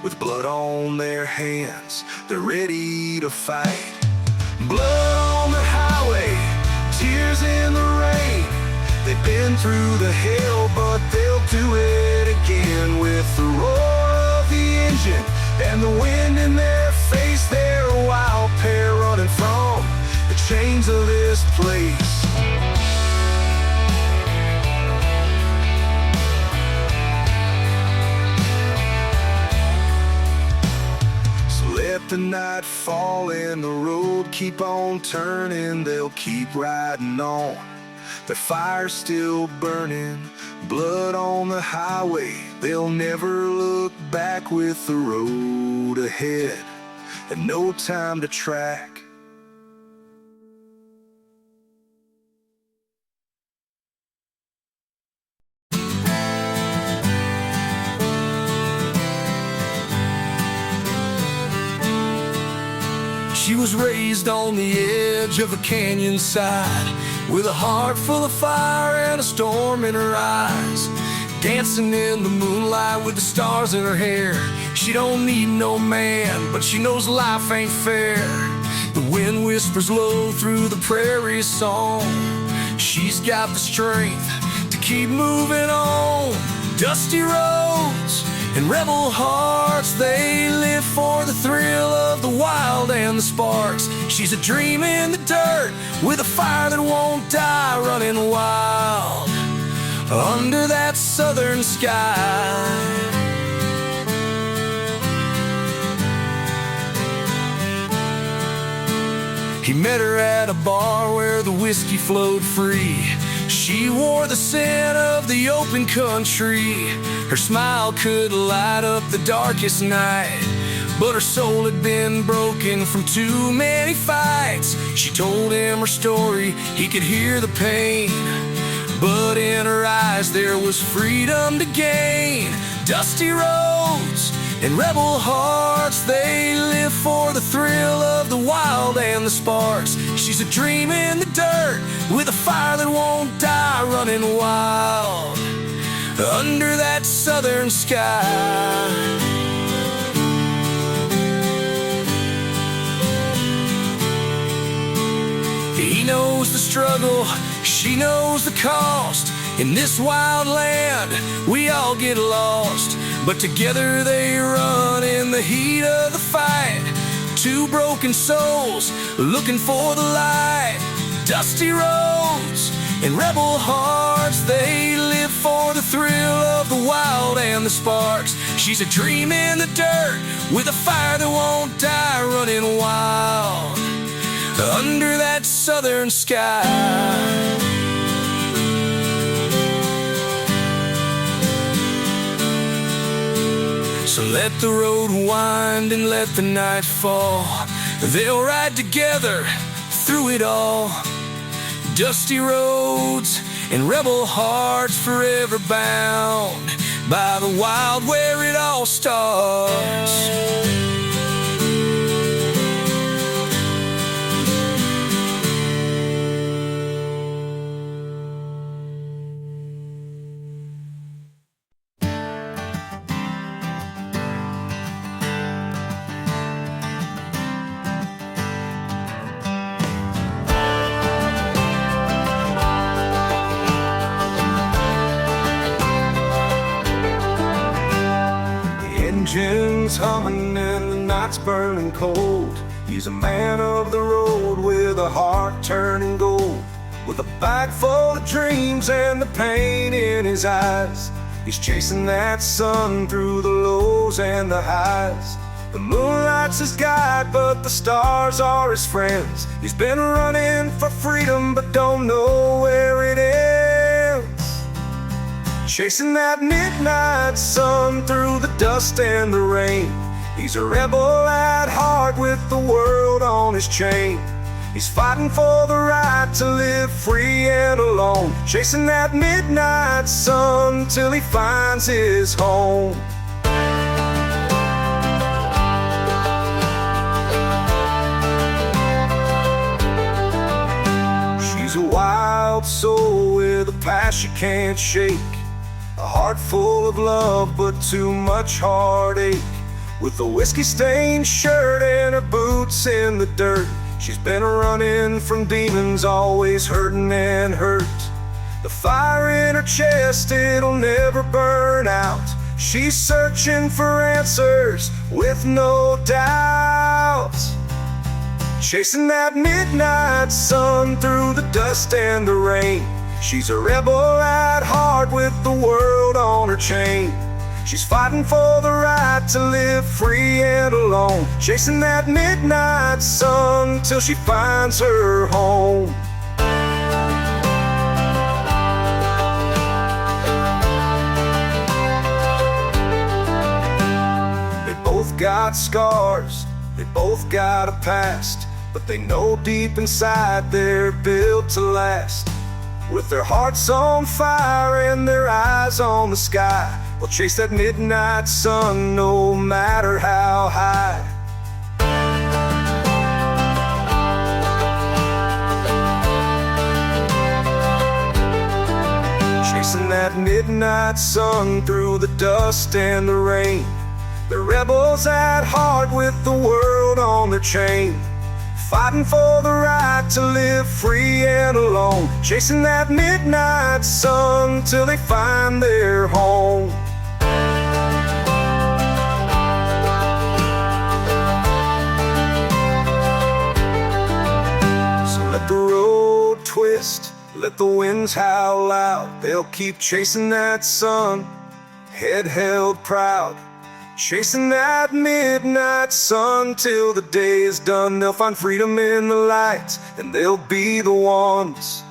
With blood on their hands, they're ready to fight. Blood on the highway, tears in the rain. They've been through the hell, but they'll do it again. With the roar of the engine and the wind in their face, they're a wild pair running from the chains of this place. Let the night fall and the road keep on turning. They'll keep riding on, their fire's still burning. Blood on the highway, they'll never look back. With the road ahead and no time to track. She was raised on the edge of a canyon side, with a heart full of fire and a storm in her eyes. Dancing in the moonlight with the stars in her hair. She don't need no man, but she knows life ain't fair. The wind whispers low through the prairie's song. She's got the strength to keep moving on. Dusty roads and rebel hearts, they live for the thrill of the wild and the sparks. She's a dream in the dirt with a fire that won't die, running wild under that southern sky. He met her at a bar where the whiskey flowed free. She wore the scent of the open country. Her smile could light up the darkest night, but her soul had been broken from too many fights. She told him her story, he could hear the pain, but in her eyes there was freedom to gain. Dusty roads and rebel hearts, they live for the thrill of the wild and the sparks. She's a dream in the dirt with a fire that won't die, running wild under that southern sky. He knows the struggle, she knows the cost. In this wild land, we all get lost, but together they run in the heat of the fight. Two broken souls looking for the light. Dusty roads and rebel hearts, they live for the thrill of the wild and the sparks. She's a dream in the dirt with a fire that won't die, running wild under that southern sky. So let the road wind and let the night fall. They'll ride together through it all. Dusty roads and rebel hearts, forever bound by the wild where it all starts. Engine's humming and the night's burning cold. He's a man of the road with a heart turning gold, with a bag full of dreams and the pain in his eyes. He's chasing that sun through the lows and the highs. The moonlight's his guide, but the stars are his friends. He's been running for freedom, but don't know where it ends. Chasing that midnight sun through the dust and the rain. He's a rebel at heart with the world on his chain. He's fighting for the right to live free and alone, chasing that midnight sun till he finds his home. She's a wild soul with a past she can't shake, a heart full of love but too much heartache. With a whiskey-stained shirt and her boots in the dirt, she's been running from demons, always hurting and hurt. The fire in her chest, it'll never burn out. She's searching for answers with no doubt. Chasing that midnight sun through the dust and the rain. She's a rebel at heart with the world on her chain. She's fighting for the right to live free and alone, chasing that midnight sun till she finds her home. They both got scars, they both got a past, but they know deep inside they're built to last. With their hearts on fire and their eyes on the sky, we'll chase that midnight sun no matter how high. chasing that midnight sun through the dust and the rain. They're rebels at heart with the world on their chain, fighting for the right to live free and alone, chasing that midnight sun till they find their home. So let the road twist, let the winds howl out, they'll keep chasing that sun, head held proud. Chasing that midnight sun till the day is done. They'll find freedom in the light, and they'll be the ones.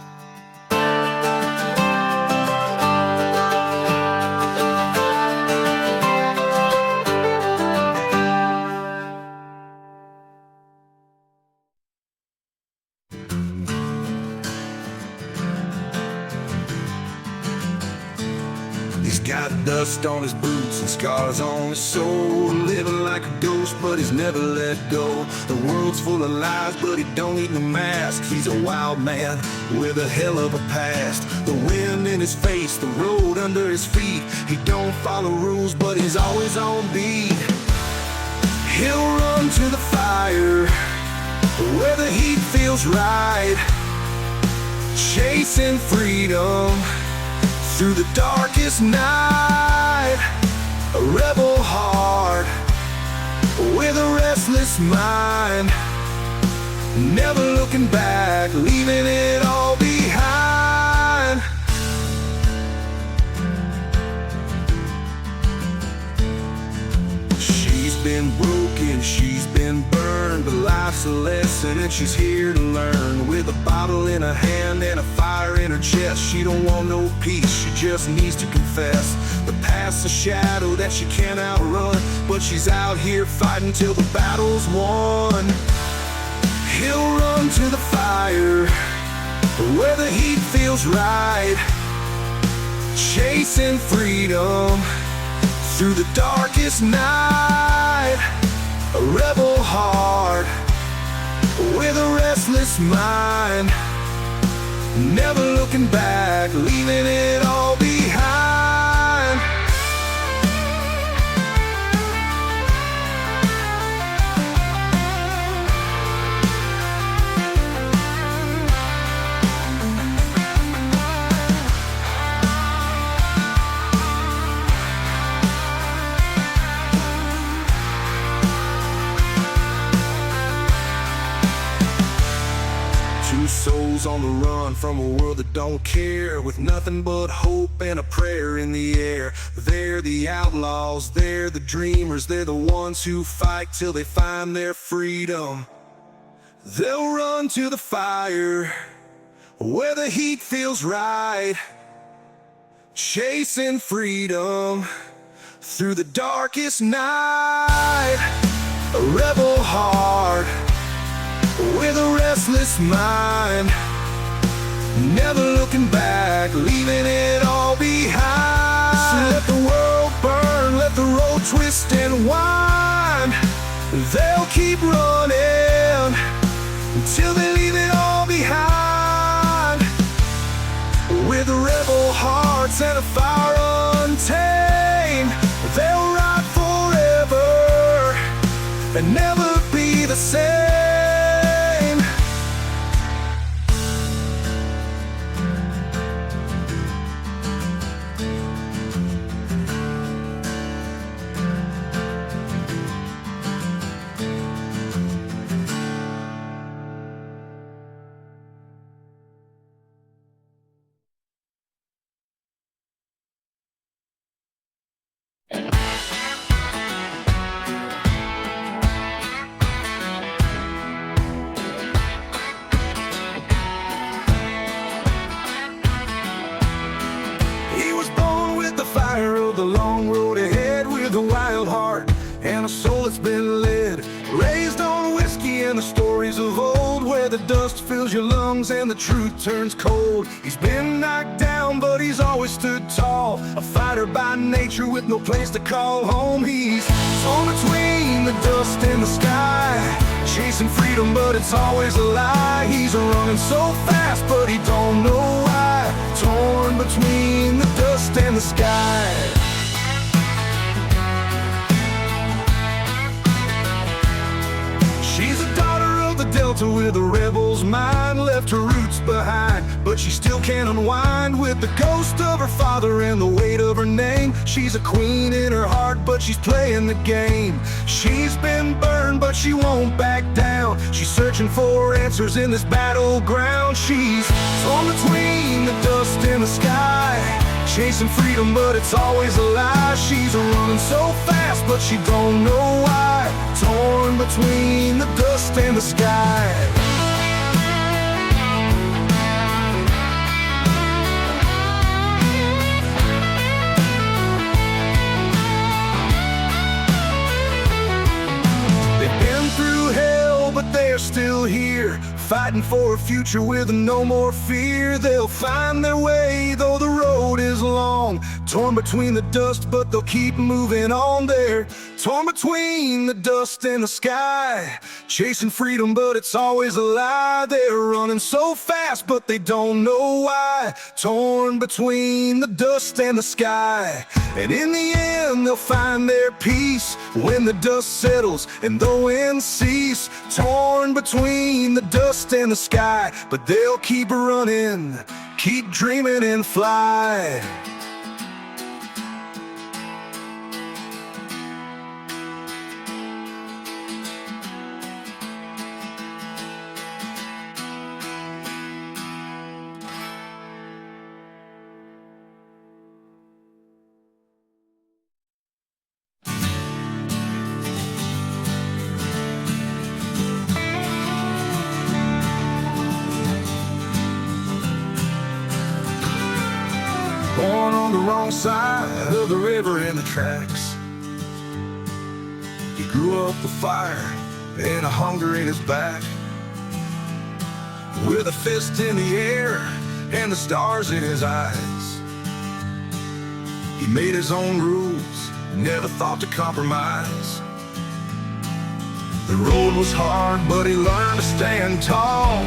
He's got dust on his boots and scars on his soul, living like a ghost, but he's never let go. The world's full of lies, but he don't need no mask. He's a wild man with a hell of a past. The wind in his face, the road under his feet. He don't follow rules, but he's always on beat. He'll run to the fire where the heat feels right, chasing freedom through the darkest night. A rebel heart with a restless mind, never looking back, leaving it all behind. She's been broken, she's been burned, but life's a lesson and she's here to learn. With a bottle in her hand and a fire in her chest, she don't want no peace, she just needs to confess. The past's a shadow that she can't outrun, but she's out here fighting till the battle's won. He'll run to the fire where the heat feels right, chasing freedom through the darkest night. A rebel heart with a restless mind, never looking back, leaving it all behind. Two souls on the run from a world that don't care, with nothing but hope and a prayer in the air. They're the outlaws, they're the dreamers, they're the ones who fight till they find their freedom. They'll run to the fire where the heat feels right, chasing freedom through the darkest night. A rebel heart with a restless mind, never looking back, leaving it all behind. So let the world burn, let the road twist and wind. They'll keep running until they leave it all behind. With rebel hearts and a fire untamed, they'll ride forever and never be the same. The long road ahead, with a wild heart and a soul that's been led, raised on whiskey and the stories of old, where the dust fills your lungs and the truth turns cold. He's been knocked down, but he's always stood tall, a fighter by nature with no place to call home. He's torn between the dust and the sky, chasing freedom, but it's always a lie. He's running so fast, but he don't know why. torn between the dust and the sky. She's a daughter of the Delta with a rebel's mind, left her roots behind, but she still can't unwind with the ghost of her father and the weight of her name. She's a queen in her heart, but she's playing the game. She's been burned, but she won't back down. She's searching for answers in this battleground. She's torn between the dust and the sky, chasing freedom, but it's always a lie. She's running so fast, but she don't know why. Torn between the dust and the sky. They've been through hell, but they're still here, fighting for a future with no more fear. They'll find their way, though the road is long. Torn between the dust, but they'll keep moving on. They're torn between the dust and the sky, chasing freedom, but it's always a lie. They're running so fast, but they don't know why. Torn between the dust and the sky. And in the end, they'll find their peace when the dust settles and the winds cease. Torn between the dust and the sky, but they'll keep running, keep dreaming and fly. Born on the wrong side of the river in the tracks. He grew up with fire and a hunger in his back, with a fist in the air and the stars in his eyes. He made his own rules, never thought to compromise. The road was hard, but he learned to stand tall.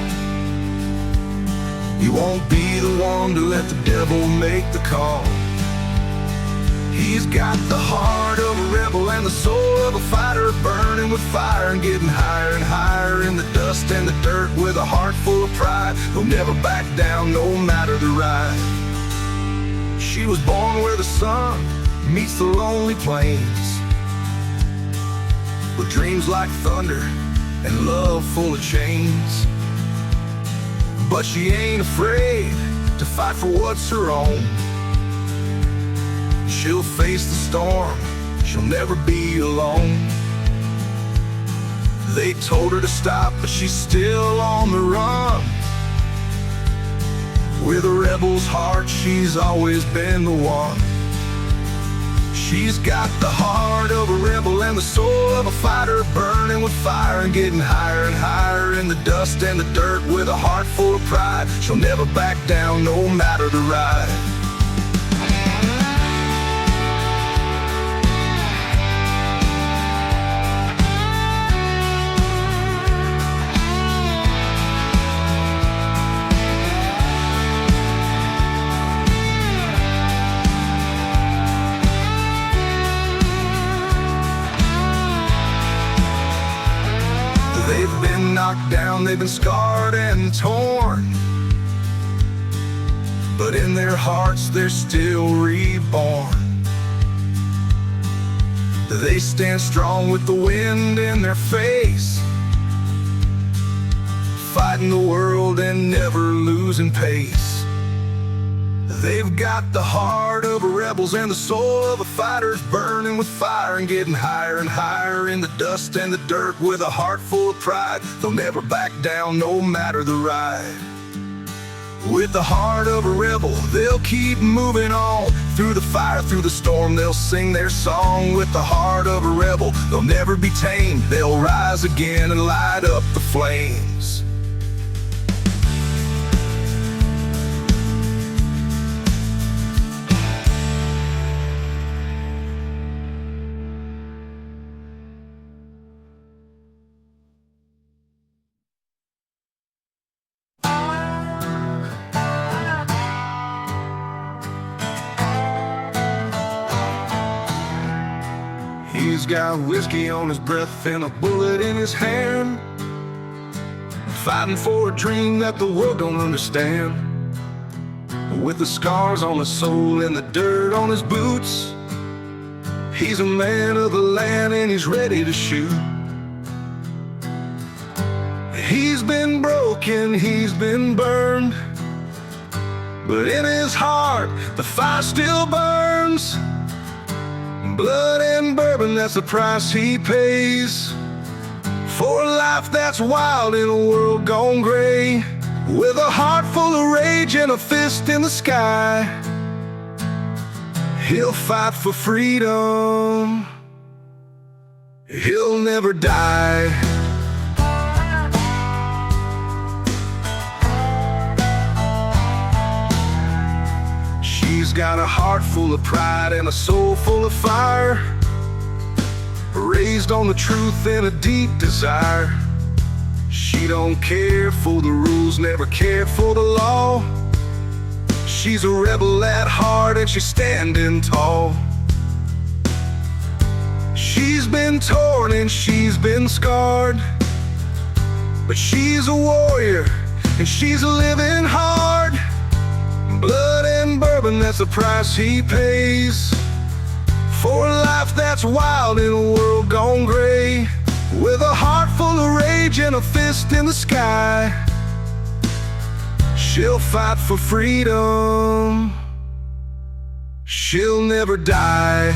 He won't be the one to let the devil make the call. He's got the heart of a rebel and the soul of a fighter, burning with fire and getting higher and higher in the dust and the dirt with a heart full of pride. He'll never back down, no matter the ride. She was born where the sun meets the lonely plains, with dreams like thunder and love full of chains. But she ain't afraid to fight for what's her own. She'll face the storm, she'll never be alone. They told her to stop, but she's still on the run. With a rebel's heart, she's always been the one. She's got the heart of a rebel and the soul of a fighter, burning with fire and getting higher and higher in the dust and the dirt with a heart full of pride. She'll never back down, no matter the ride. They've been knocked down, they've been scarred and torn, but in their hearts they're still reborn. They stand strong with the wind in their face, fighting the world and never losing pace. They've got the heart of a rebels and the soul of a fighters, burning with fire and getting higher and higher in the dust and the dirt with a heart full of pride. They'll never back down, no matter the ride. With the heart of a rebel, they'll keep moving on. Through the fire, through the storm, they'll sing their song. With the heart of a rebel, they'll never be tamed. They'll rise again and light up the flames. He's got whiskey on his breath and a bullet in his hand, fighting for a dream that the world don't understand. With the scars on his soul and the dirt on his boots, he's a man of the land and he's ready to shoot. He's been broken, he's been burned, but in his heart the fire still burns. Blood and bourbon, that's the price he pays for a life that's wild in a world gone gray. With a heart full of rage and a fist in the sky, he'll fight for freedom. He'll never die. She's got a heart full of pride and a soul full of fire, raised on the truth and a deep desire. She don't care for the rules, never cared for the law. She's a rebel at heart and she's standing tall. She's been torn and she's been scarred, but she's a warrior and she's living hard. Blood and bourbon, that's the price he pays for a life that's wild in a world gone gray. With a heart full of rage and a fist in the sky, she'll fight for freedom. She'll never die.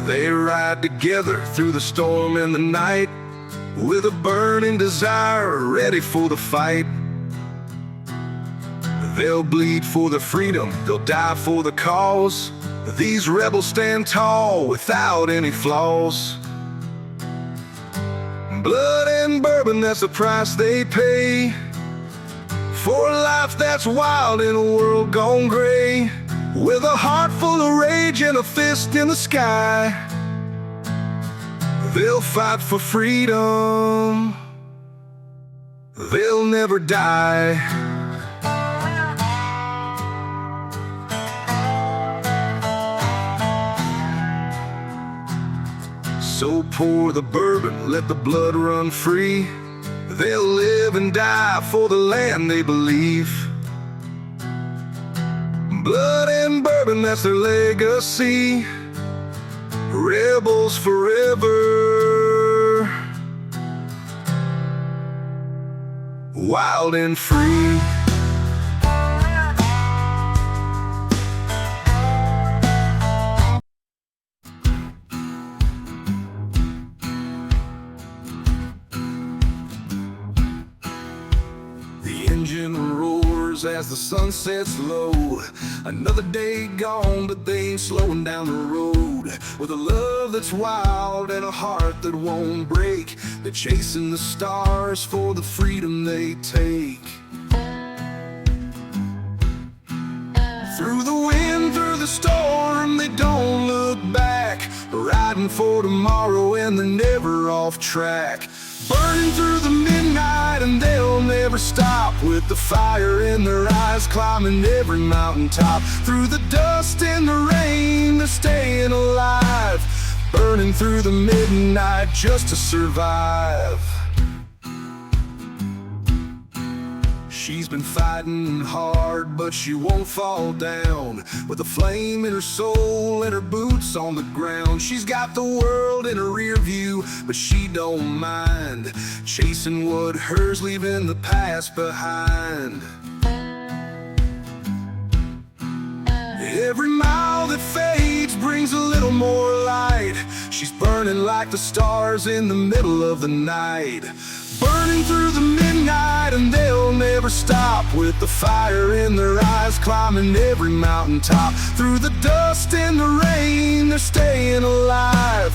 They ride together through the storm and the night, with a burning desire, ready for the fight. They'll bleed for their freedom, they'll die for the cause. These rebels stand tall without any flaws. Blood and bourbon, that's the price they pay for a life that's wild in a world gone gray. With a heart full of rage and a fist in the sky, they'll fight for freedom. They'll never die. So pour the bourbon, let the blood run free. They'll live and die for the land they believe. Blood and bourbon, that's their legacy. Rebels forever, wild and free. The engine roars as the sun sets low. Another day gone, but they ain't slowing down the road. With a love that's wild and a heart that won't break, they're chasing the stars for the freedom they take. Through the wind, through the storm, they don't look back, riding for tomorrow and they're never off track. Burning through the midnight and they'll never stop, with the fire in their eyes, climbing every mountaintop. Through the dust and the rain, they're staying alive, burning through the midnight just to survive. She's been fighting hard, but she won't fall down, with a flame in her soul and her boots on the ground. She's got the world in her rear view, but she don't mind, chasing what hers, leaving the past behind. Every mile that fades brings a little more light. She's burning like the stars in the middle of the night. Burning through the midnight and they'll never stop, with the fire in their eyes, climbing every mountaintop. Through the dust and the rain, they're staying alive,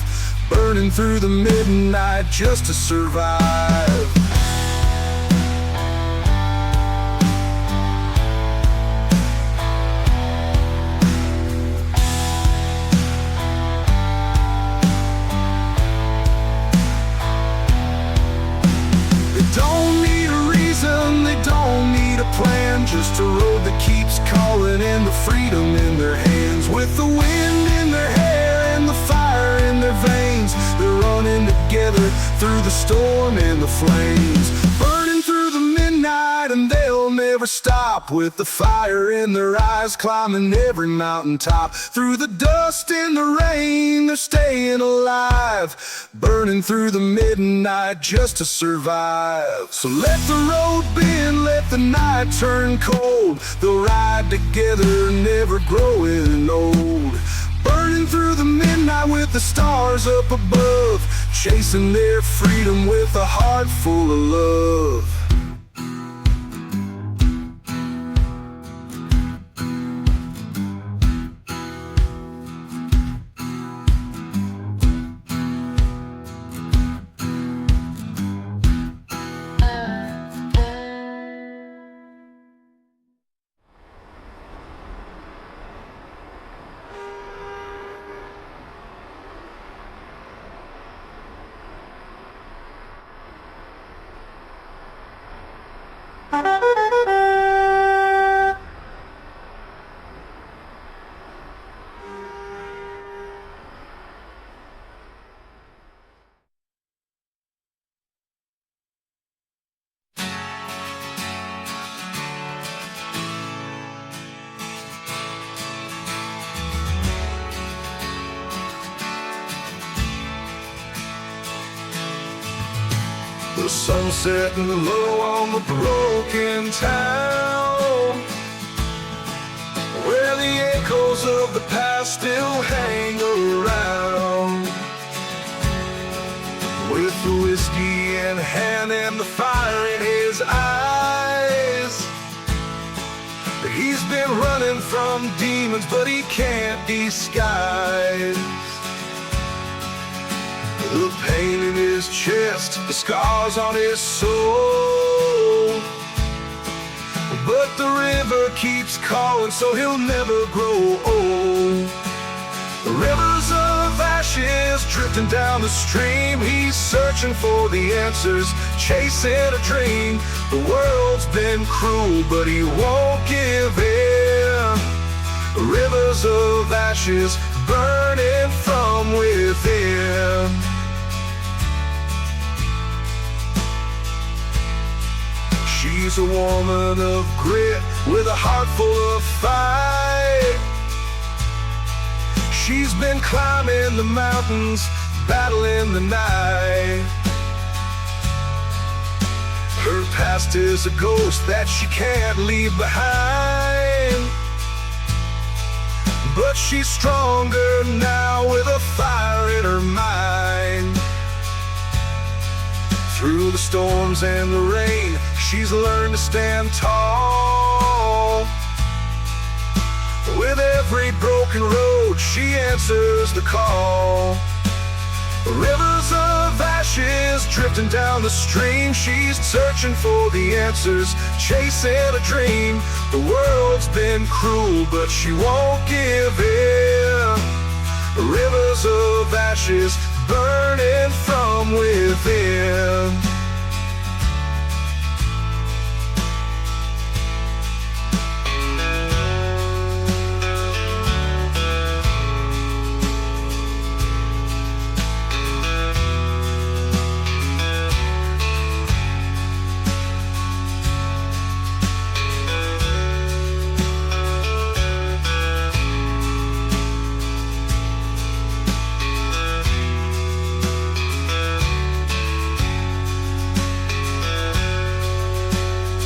burning through the midnight just to survive. freedom in their hands. With the wind in their hair and the fire in their veins, they're running together through the storm and the flames. Burning through the midnight and they'll never stop. With the fire in their eyes, climbing every mountaintop. Through the dust and the rain, they're staying alive. Burning through the midnight just to survive. So let the road bend, let the night turn cold. They'll ride together, never growing old. Burning through the midnight with the stars up above, chasing their freedom with a heart full of love. The sun setting low on the broken town, where the echoes of the past still hang around. With the whiskey in hand and the fire in his eyes, he's been running from demons, but he can't disguise the pain in his chest, the scars on his soul. But the river keeps calling, so he'll never grow old. The rivers of ashes drifting down the stream, he's searching for the answers, chasing a dream. The world's been cruel, but he won't give in. The rivers of ashes burning from within. She's a woman of grit with a heart full of fight. She's been climbing the mountains, battling the night. Her past is a ghost that she can't leave behind, but she's stronger now with a fire in her mind. Through the storms and the rain, she's learned to stand tall. With every broken road, she answers the call. Rivers of ashes drifting down the stream, she's searching for the answers, chasing a dream. The world's been cruel, but she won't give in. Rivers of ashes burning from within.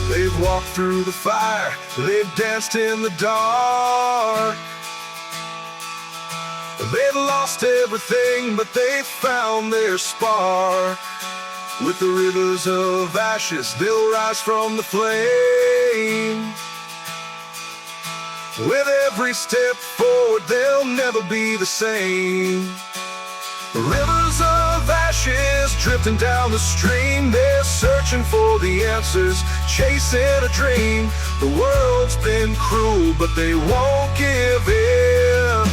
They've walked through the fire, they've danced in the dark. They've lost everything, but they've found their spark. With the rivers of ashes, they'll rise from the flame. With every step forward, they'll never be the same. Rivers of ashes drifting down the stream, they're searching for the answers, chasing a dream. The world's been cruel, but they won't give in.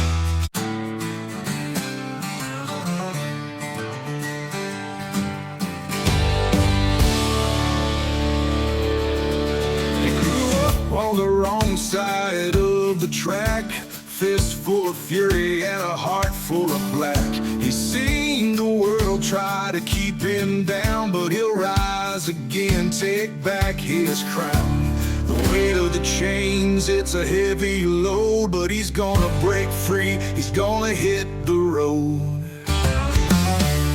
They grew up on the wrong side of the track, fist full of fury and a heart full of black. He's seen the world try to keep him down, but he'll rise again, take back his crown. The weight of the chains, it's a heavy load, but he's gonna break free, he's gonna hit the road.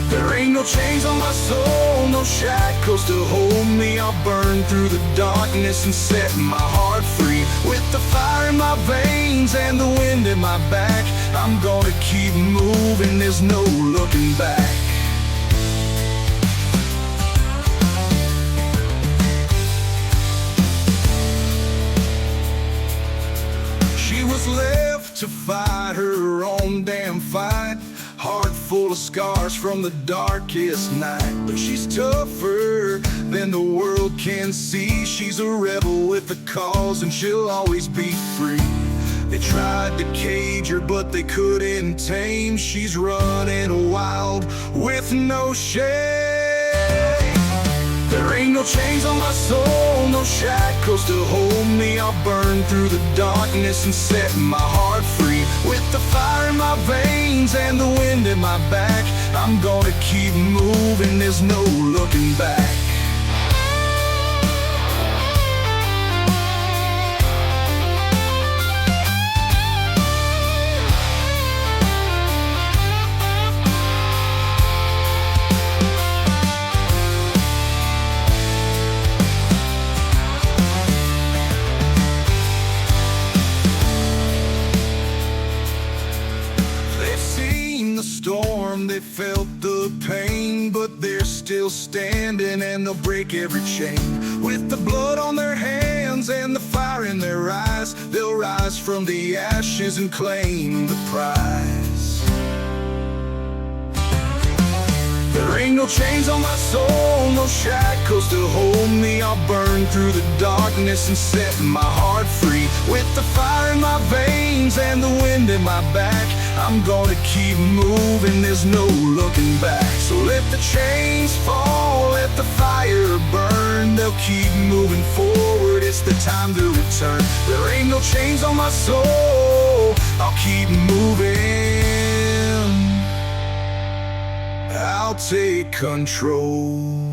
There ain't no chains on my soul, no shackles to hold me. I'll burn through the darkness and set my heart free. With the fire in my veins and the wind in my back, I'm gonna keep moving, there's no looking back. She was left to fight her own damn fight, heart full of scars from the darkest night. But she's tougher than the world can see. She's a rebel with a cause and she'll always be free. They tried to cage her but they couldn't tame. She's running wild with no shame. There ain't no chains on my soul, no shackles to hold me. I'll burn through the darkness and set my heart free. With the fire in my veins and the wind in my back, I'm gonna keep moving, there's no looking back. They felt the pain, but they're still standing and they'll break every chain. With the blood on their hands and the fire in their eyes, they'll rise from the ashes and claim the prize. There ain't no chains on my soul, no shackles to hold me. I'll burn through the darkness and set my heart free. With the fire in my veins and the wind in my back, I'm gonna keep moving, there's no looking back. So let the chains fall, let the fire burn. They'll keep moving forward, it's the time to return. There ain't no chains on my soul, I'll keep moving, I'll take control.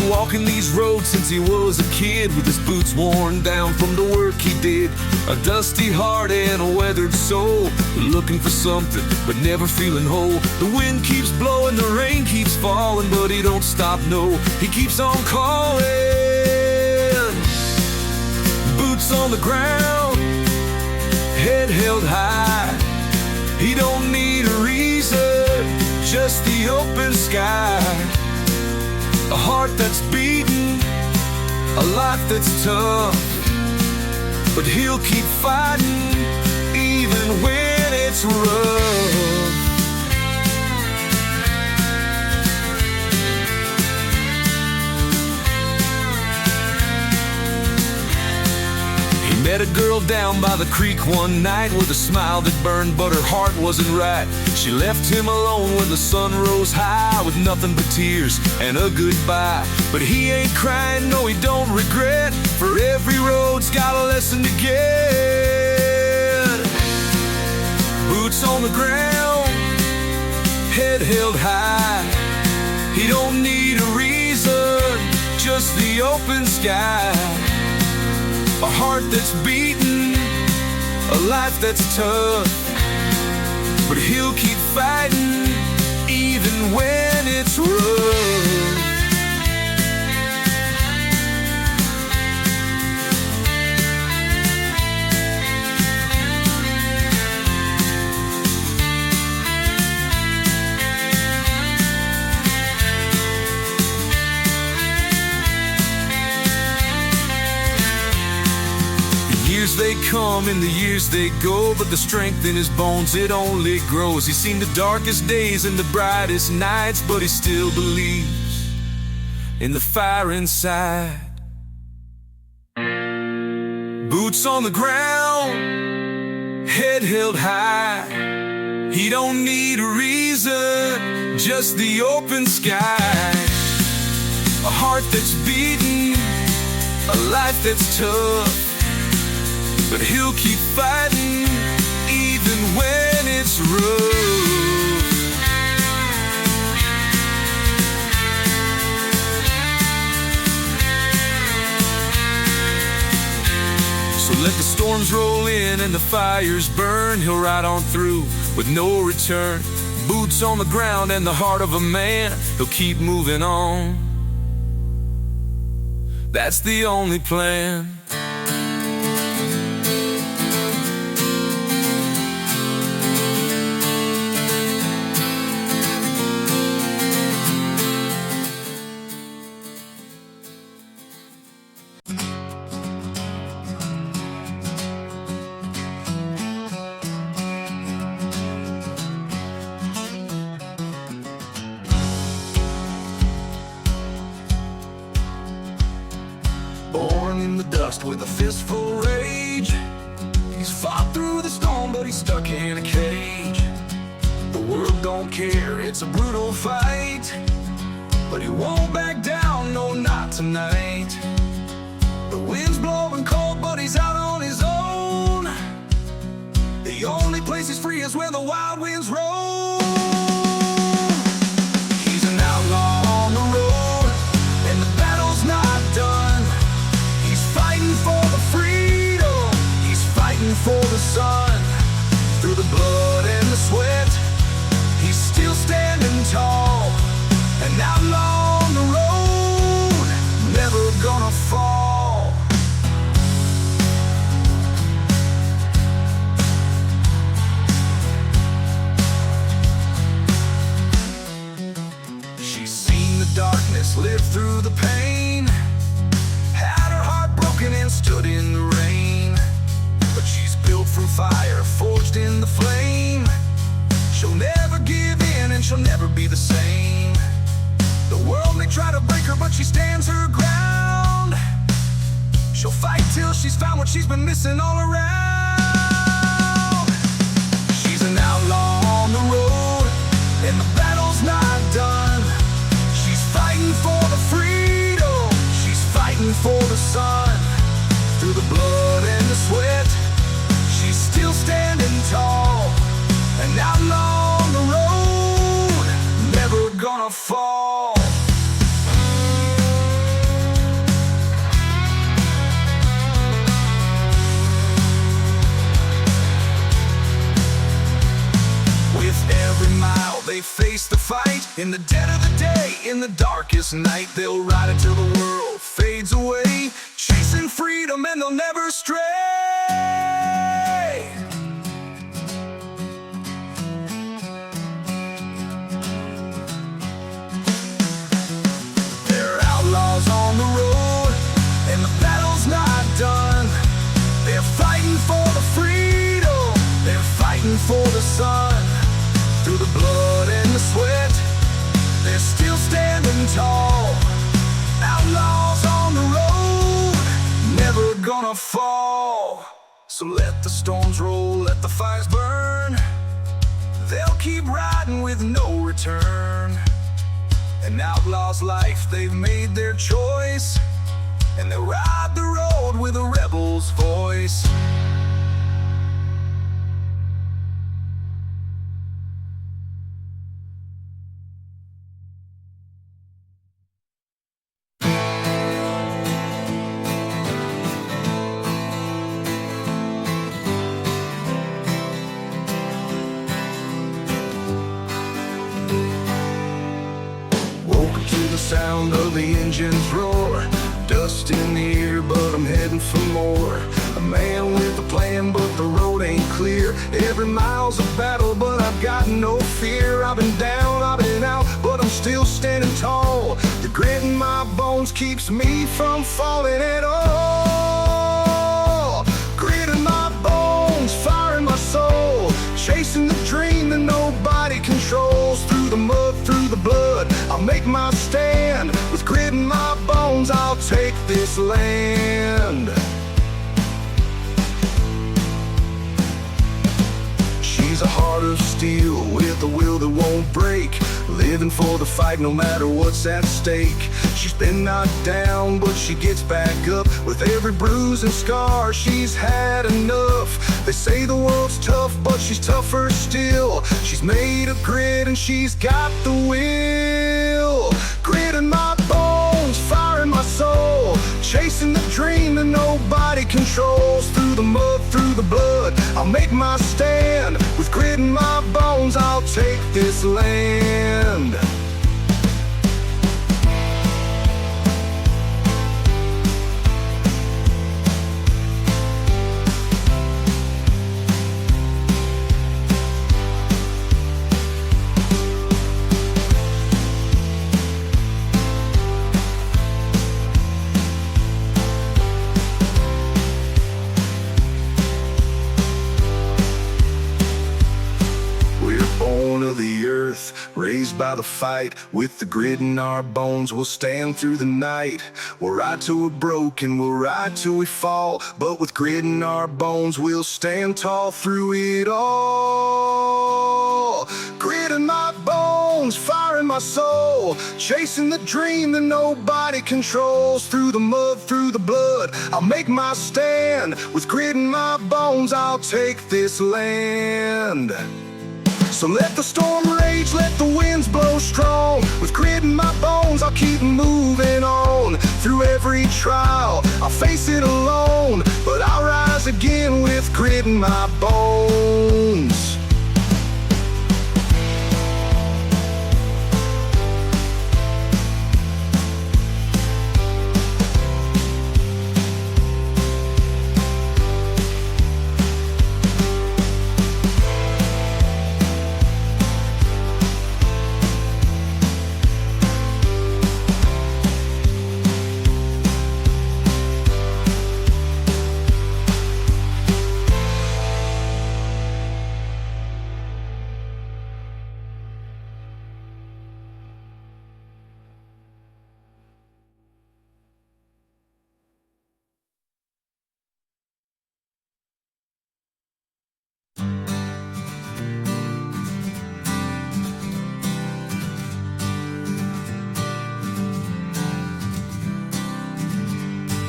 Walking these roads since he was a kid, with his boots worn down from the work he did. A dusty heart and a weathered soul, looking for something but never feeling whole. The wind keeps blowing, the rain keeps falling, but he don't stop, no, he keeps on calling. Boots on the ground, head held high. He don't need a reason, just the open sky. A heart that's beaten, a life that's tough, but he'll keep fighting even when it's rough. He met a girl down by the creek one night with a smile that burned, but her heart wasn't right. She left him alone when the sun rose high, with nothing but tears and a goodbye. But he ain't crying, no, he don't regret, for every road's got a lesson to get. Boots on the ground, head held high. He don't need a reason, just the open sky. A heart that's beaten, a life that's tough, but he'll keep fighting even when it's rough. years they come and the years they go, but the strength in his bones, it only grows. He's seen the darkest days and the brightest nights, but he still believes in the fire inside. Boots on the ground, head held high. He don't need a reason, just the open sky. A heart that's beating, a life that's tough, but he'll keep fighting even when it's rough. So let the storms roll in and the fires burn. He'll ride on through with no return. Boots on the ground and the heart of a man. He'll keep moving on. That's the only plan. Born in the dust with a fistful of rage. He's fought through the storm, but he's stuck in a cage. The world don't care, it's a brutal fight, but he won't back down, no, not tonight. The wind's blowing cold, but he's out on his own. The only place he's free is where the wild winds roll. He's an outlaw on the road, and the battle's not done. He's fighting for the freedom, he's fighting for the sun. Through the blood and the sweat, he's still standing tall. An outlaw on the road, never gonna fall. She's seen the darkness, lived through the pain, had her heart broken and stood in the rain. But she's built from fire, forged in the flame. She'll never give in and she'll never be the same. The world may try to break her, but she stands her ground. She'll fight till she's found what she's been missing all around. She's an outlaw on the road, and the battle's not done. She's fighting for the freedom, she's fighting for the sun. Through the blood and the sweat, she's still standing tall. An outlaw on the road, never gonna fall. With every mile they face the fight. In the dead of the day, in the darkest night, they'll ride until the world fades away, chasing freedom and they'll never stray. They're outlaws on the road, and the battle's not done. They're fighting for the freedom, they're fighting for the sun. Through the blood and the sweat, they're still standing tall. Outlaws on the road, never gonna fall. So let the storms roll, let the fires burn. They'll keep riding with no return. An outlaw's life, they've made their choice, and they'll ride the road with a rebel's voice. Sound of the engine's roar, dust in the air, but I'm heading for more. A man with a plan, but the road ain't clear. Every mile's a battle, but I've got no fear. I've been down, I've been out, but I'm still standing tall. The grit in my bones keeps me from falling at all. Grit bones, I'll take this land. She's a heart of steel with a will that won't break, living for the fight no matter what's at stake. She's been knocked down, but she gets back up. With every bruise and scar, she's had enough. They say the world's tough, but she's tougher still. She's made of grit and she's got the will. Grit in my bones, fire in my soul, chasing the dream that nobody controls. Through the mud, through the blood, I'll make my stand. With grit in my bones, I'll take this land. Raised by the fight, with the grit in our bones, we'll stand through the night. We'll ride till we're broken, we'll ride till we fall, but with grit in our bones, we'll stand tall through it all. Grit in my bones, fire in my soul, chasing the dream that nobody controls. Through the mud, through the blood, I'll make my stand. With grit in my bones, I'll take this land. So let the storm rage, let the winds blow strong. With grit in my bones, I'll keep moving on. Through every trial, I'll face it alone, but I'll rise again with grit in my bones.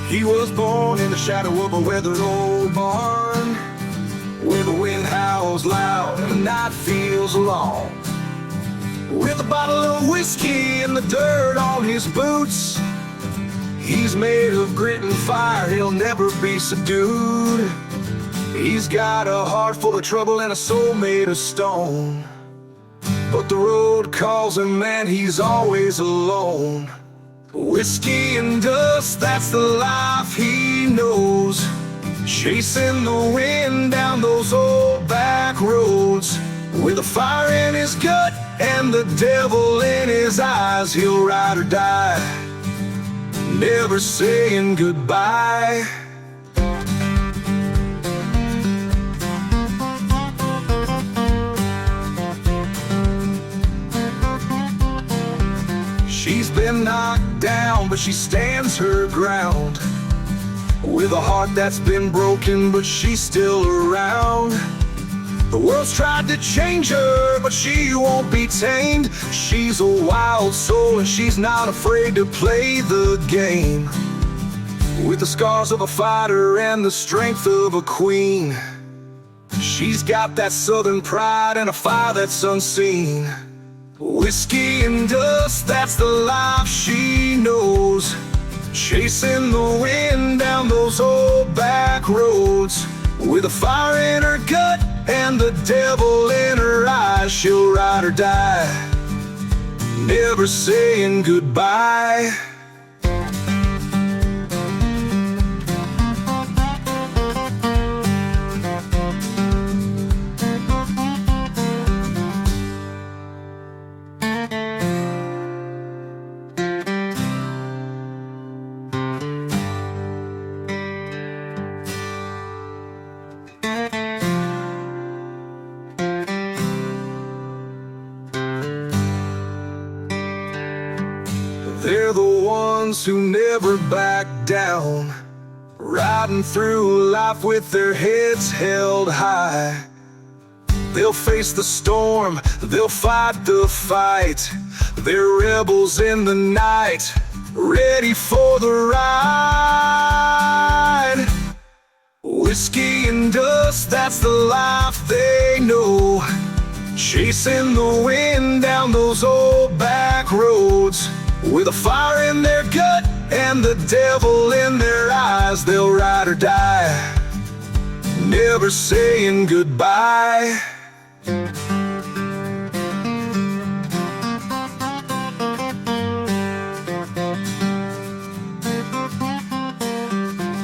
He was born in the shadow of a weathered old barn, where the wind howls loud and the night feels long. With a bottle of whiskey and the dirt on his boots, he's made of grit and fire, he'll never be subdued. He's got a heart full of trouble and a soul made of stone, but the road calls him and he's always alone. Whiskey and dust, that's the life he knows, chasing the wind down those old back roads. With a fire in his gut and the devil in his eyes, he'll ride or die, never saying goodbye. She's been knocked down, but she stands her ground. With a heart that's been broken, but she's still around. The world's tried to change her, but she won't be tamed. She's a wild soul and she's not afraid to play the game. With the scars of a fighter and the strength of a queen, she's got that southern pride and a fire that's unseen. Whiskey and dust, that's the life she knows, chasing the wind down those old back roads. With a fire in her gut and the devil in her eyes, she'll ride or die, never saying goodbye. They're the ones who never back down, riding through life with their heads held high. They'll face the storm, they'll fight the fight. They're rebels in the night, ready for the ride. Whiskey and dust, that's the life they know, chasing the wind down those old back roads. With a fire in their gut and the devil in their eyes, they'll ride or die, never saying goodbye.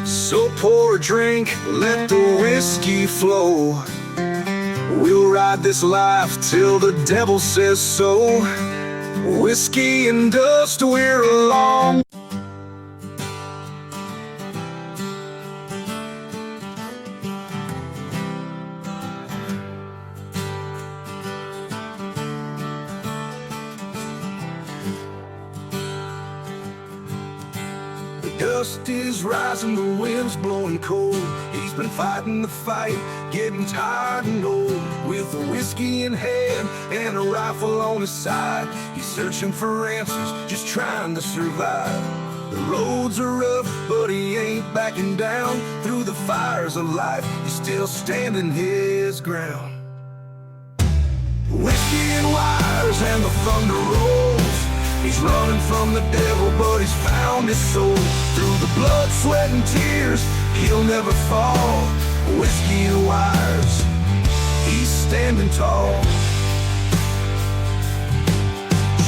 So pour a drink, let the whiskey flow. We'll ride this life till the devil says so. Whiskey and dust, we're along. The dust is rising, the wind's blowing cold. He's been fighting the fight, getting tired and old. With a whiskey in hand and a rifle on his side, he's searching for answers, just trying to survive. The roads are rough, but he ain't backing down. Through the fires of life, he's still standing his ground. Whiskey and wires and the thunder rolls. He's running from the devil, but he's found his soul. Through the blood, sweat, and tears, he'll never fall. Whiskey and wires, he's standing tall.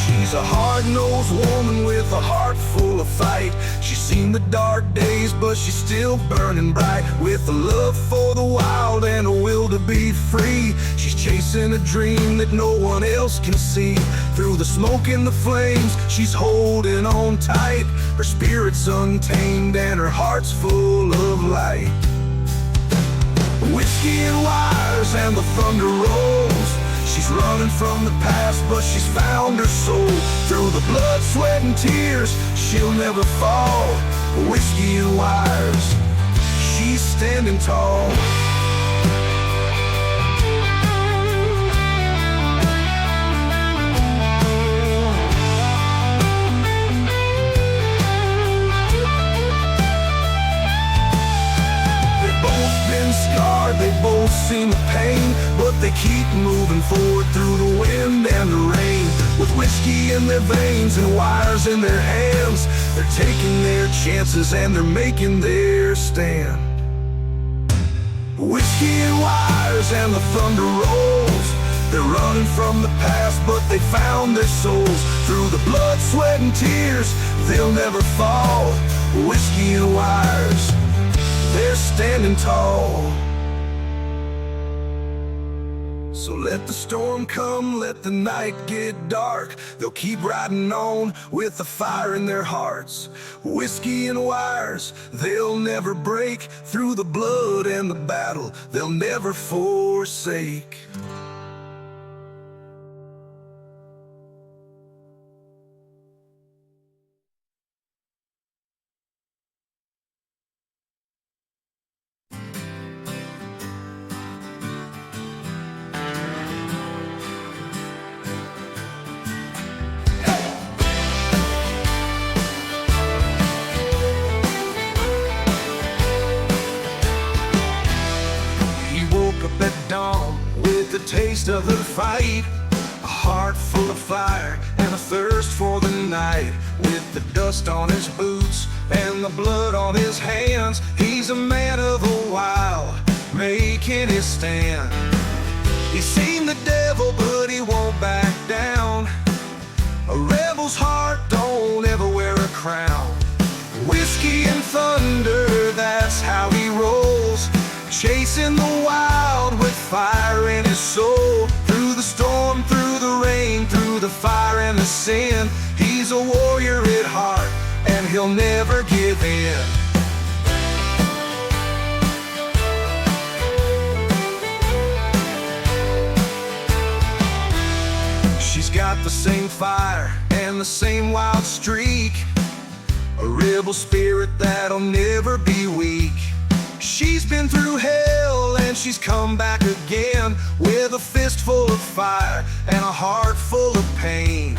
She's a hard-nosed woman with a heart full of fight. She's seen the dark days, but she's still burning bright. With a love for the wild and a will to be free, she's chasing a dream that no one else can see. Through the smoke and the flames, she's holding on tight. Her spirit's untamed and her heart's full of light. Whiskey and wires and the thunder rolls. She's running from the past, but she's found her soul. Through the blood, sweat, and tears, she'll never fall. Whiskey and wires, she's standing tall. Scarred, they both seem pain, but they keep moving forward through the wind and the rain. With whiskey in their veins and wires in their hands, they're taking their chances and they're making their stand. Whiskey and wires and the thunder rolls. They're running from the past, but they found their souls. Through the blood, sweat, and tears, they'll never fall. Whiskey and wires, they're standing tall. So let the storm come, let the night get dark. They'll keep riding on with the fire in their hearts. Whiskey and wires, they'll never break. Through the blood and the battle, they'll never forsake. With the taste of the fight, a heart full of fire and a thirst for the night. With the dust on his boots and the blood on his hands, he's a man of the wild, making his stand. He's seen the devil, but he won't back down. A rebel's heart don't ever wear a crown. Whiskey and thunder, that's how he rolls, chasing the wild with fire in his soul. Through the storm, through the rain, through the fire and the sin, he's a warrior at heart, and he'll never give in. She's got the same fire and the same wild streak, a rebel spirit that'll never be weak. She's been through hell and she's come back again, with a fistful of fire and a heart full of pain.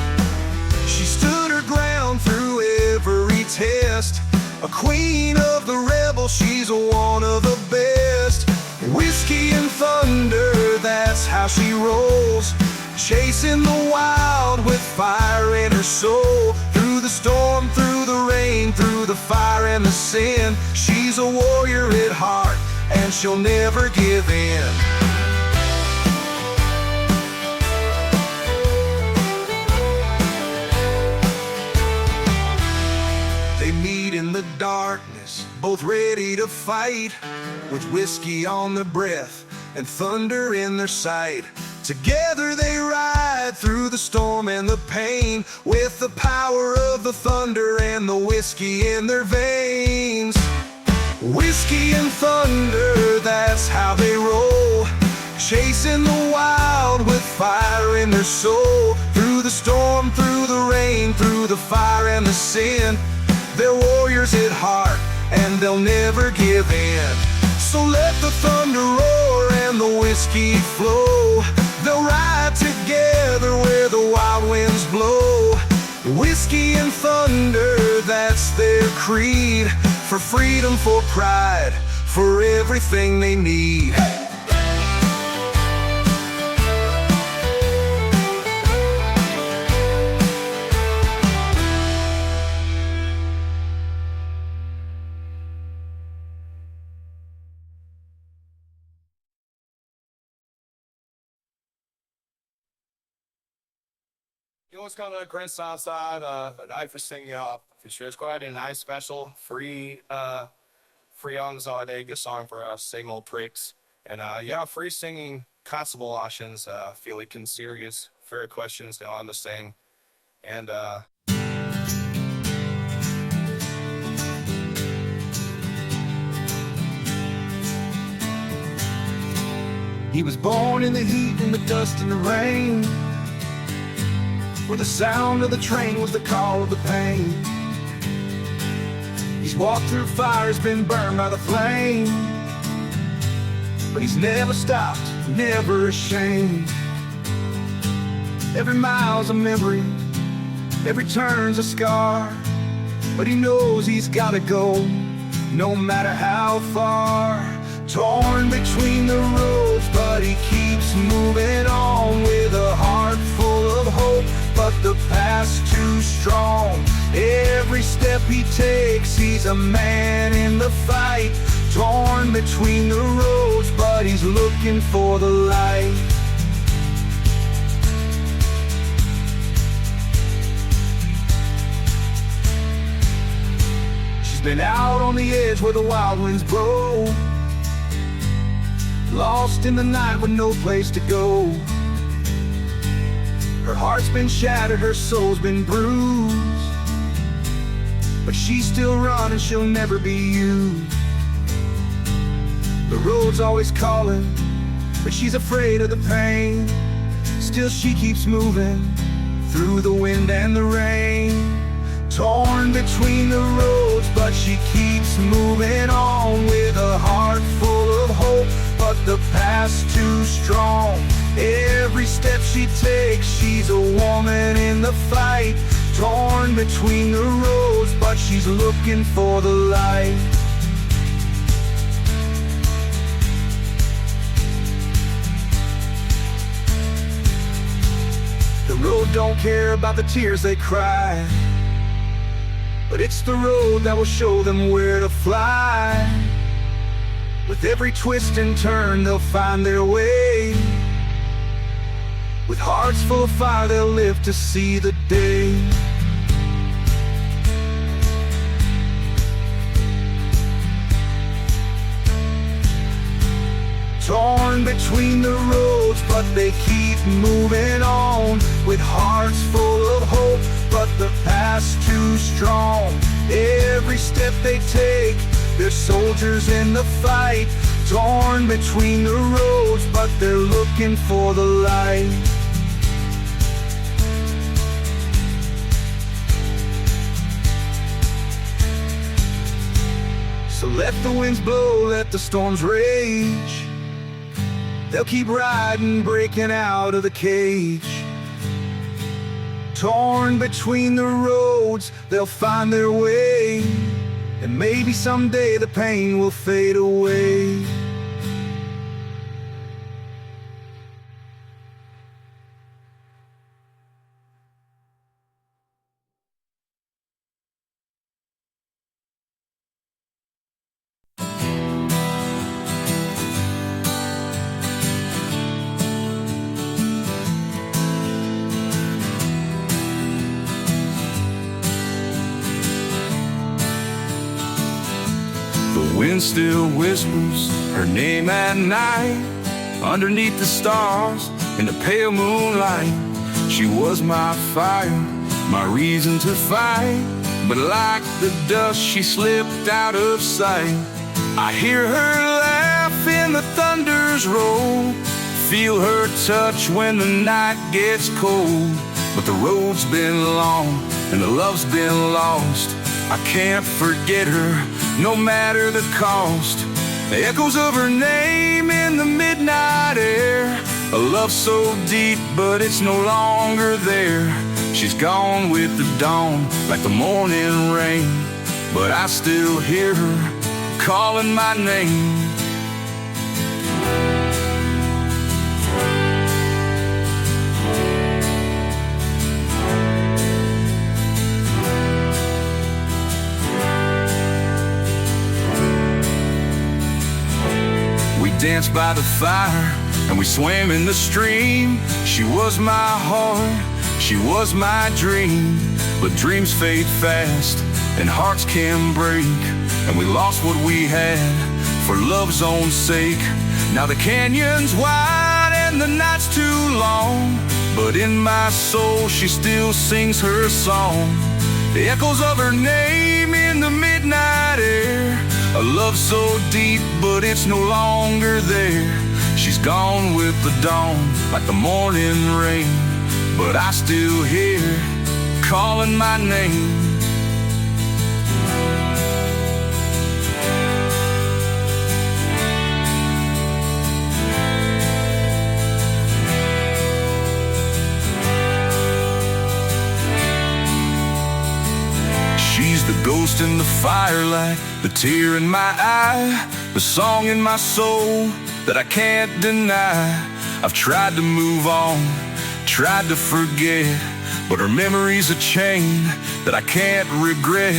She stood her ground through every test, a queen of the rebels, she's one of the best. Whiskey and thunder, that's how she rolls, chasing the wild with fire in her soul. Through the storm, through the rain, through the fire and the sin, she's a warrior at heart, and she'll never give in. They meet in the darkness, both ready to fight, with whiskey on their breath and thunder in their sight. Together they ride through the storm and the pain, with the power of the thunder and the whiskey in their veins. Whiskey and thunder, that's how they roll, chasing the wild with fire in their soul. Through the storm, through the rain, through the fire and the sin, they're warriors at heart, and they'll never give in. So let the thunder roar and the whiskey flow, they'll ride together where the wild winds blow. Whiskey and thunder, that's their creed, for freedom, for pride, for everything they need. You know what's coming up, Chris outside, I for singing for sure. It's quite a nice special free on holiday, good song for signal pricks. And yeah, free singing constable options, feel like in serious fair questions on the sing. And He was born in the heat and the dust and the rain, where the sound of the train was the call of the pain. He's walked through fire, he's been burned by the flame, but he's never stopped, never ashamed. Every mile's a memory, every turn's a scar, but he knows he's gotta go, no matter how far. Torn between the roads, but he keeps moving on, with a heart full of hope, but the past too strong. Every step he takes, he's a man in the fight. Torn between the roads, but he's looking for the light. She's been out on the edge where the wild winds blow, lost in the night with no place to go. Her heart's been shattered, her soul's been bruised, but she's still running, she'll never be used. The road's always calling, but she's afraid of the pain. Still she keeps moving through the wind and the rain. Torn between the roads, but she keeps moving on, with a heart full of hope, but the past too strong. Every step she takes, she's a woman in the fight. Torn between the roads, but she's looking for the light. The road don't care about the tears they cry, but it's the road that will show them where to fly. With every twist and turn, they'll find their way. With hearts full of fire, they'll live to see the day. Torn between the roads, but they keep moving on, with hearts full of hope, but the past too strong. Every step they take, they're soldiers in the fight. Torn between the roads, but they're looking for the light. So let the winds blow, let the storms rage. They'll keep riding, breaking out of the cage. Torn between the roads, they'll find their way. And maybe someday the pain will fade away. The wind still whispers her name at night, underneath the stars in the pale moonlight. She was my fire, my reason to fight, but like the dust she slipped out of sight. I hear her laugh in the thunder's roll, feel her touch when the night gets cold. But the road's been long and the love's been lost. I can't forget her, no matter the cost. The echoes of her name in the midnight air, a love so deep, but it's no longer there. She's gone with the dawn, like the morning rain, but I still hear her calling my name. Danced by the fire and we swam in the stream. She was my heart, she was my dream. But dreams fade fast and hearts can break, and we lost what we had for love's own sake. Now the canyon's wide and the night's too long, but in my soul she still sings her song. The echoes of her name in the midnight air, a love so deep, but it's no longer there. She's gone with the dawn, like the morning rain, but I still hear her calling my name. She's the ghost in the firelight, the tear in my eye, the song in my soul that I can't deny. I've tried to move on, tried to forget, but her memory's a chain that I can't regret.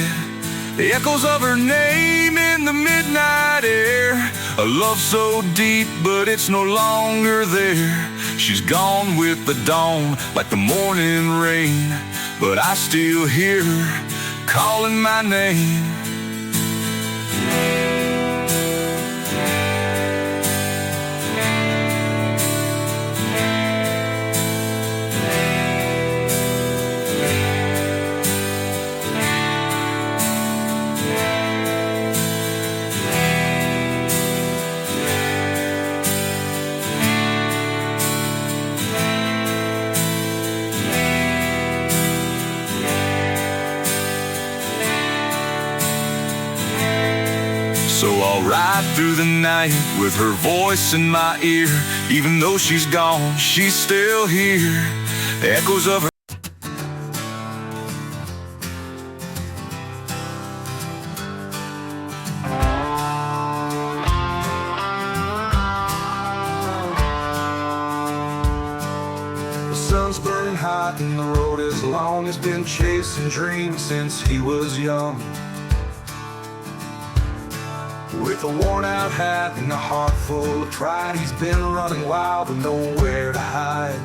The echoes of her name in the midnight air, a love so deep, but it's no longer there. She's gone with the dawn, like the morning rain, but I still hear her calling my name. So I'll ride through the night with her voice in my ear. Even though she's gone, she's still here. The echoes of her The sun's burning hot and the road is long. He's been chasing dreams since he was young. With a worn-out hat and a heart full of pride, he's been running wild with nowhere to hide.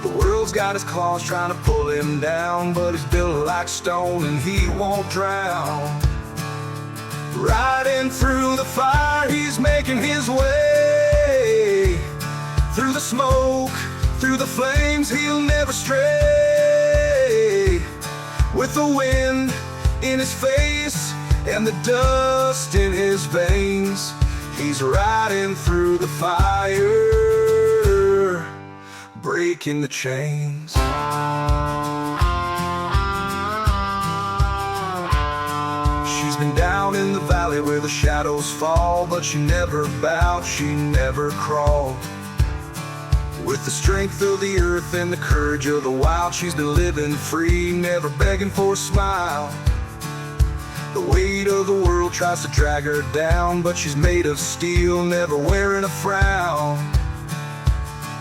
The world's got his claws trying to pull him down, but he's built like stone and he won't drown. Riding through the fire, he's making his way. Through the smoke, through the flames, he'll never stray. With the wind in his face and the dust in his veins, he's riding through the fire, breaking the chains. She's walking down in the valley where the shadows fall, but she never bowed, she never crawled. With the strength of the earth and the courage of the wild, she's been living free, never begging for a smile. The weight of the world tries to drag her down, but she's made of steel, never wearing a frown.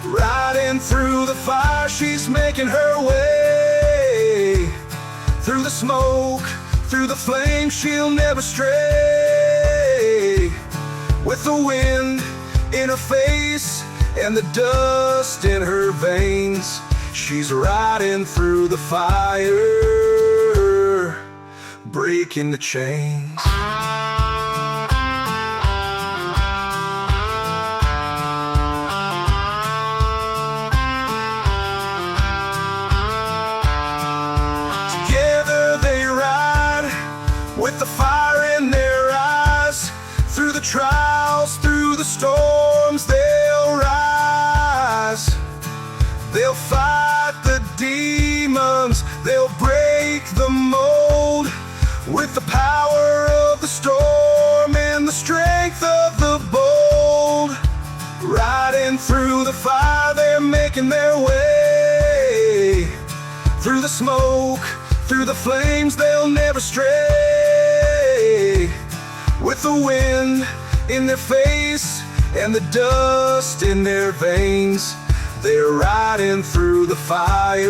Riding through the fire, she's making her way. Through the smoke, through the flames, she'll never stray. With the wind in her face and the dust in her veins, she's riding through the fire, breaking the chains. Together they ride with the fire in their eyes. Through the trials, through the storms, they'll rise. They'll fight the demons, they'll break the mold. With the power of the storm and the strength of the bold. Riding through the fire, they're making their way. Through the smoke, through the flames, they'll never stray. With the wind in their face and the dust in their veins, they're riding through the fire,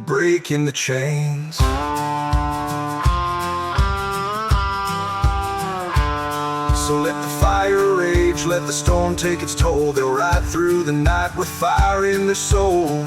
breaking the chains. So let the fire rage, let the storm take its toll. They'll ride through the night with fire in their soul.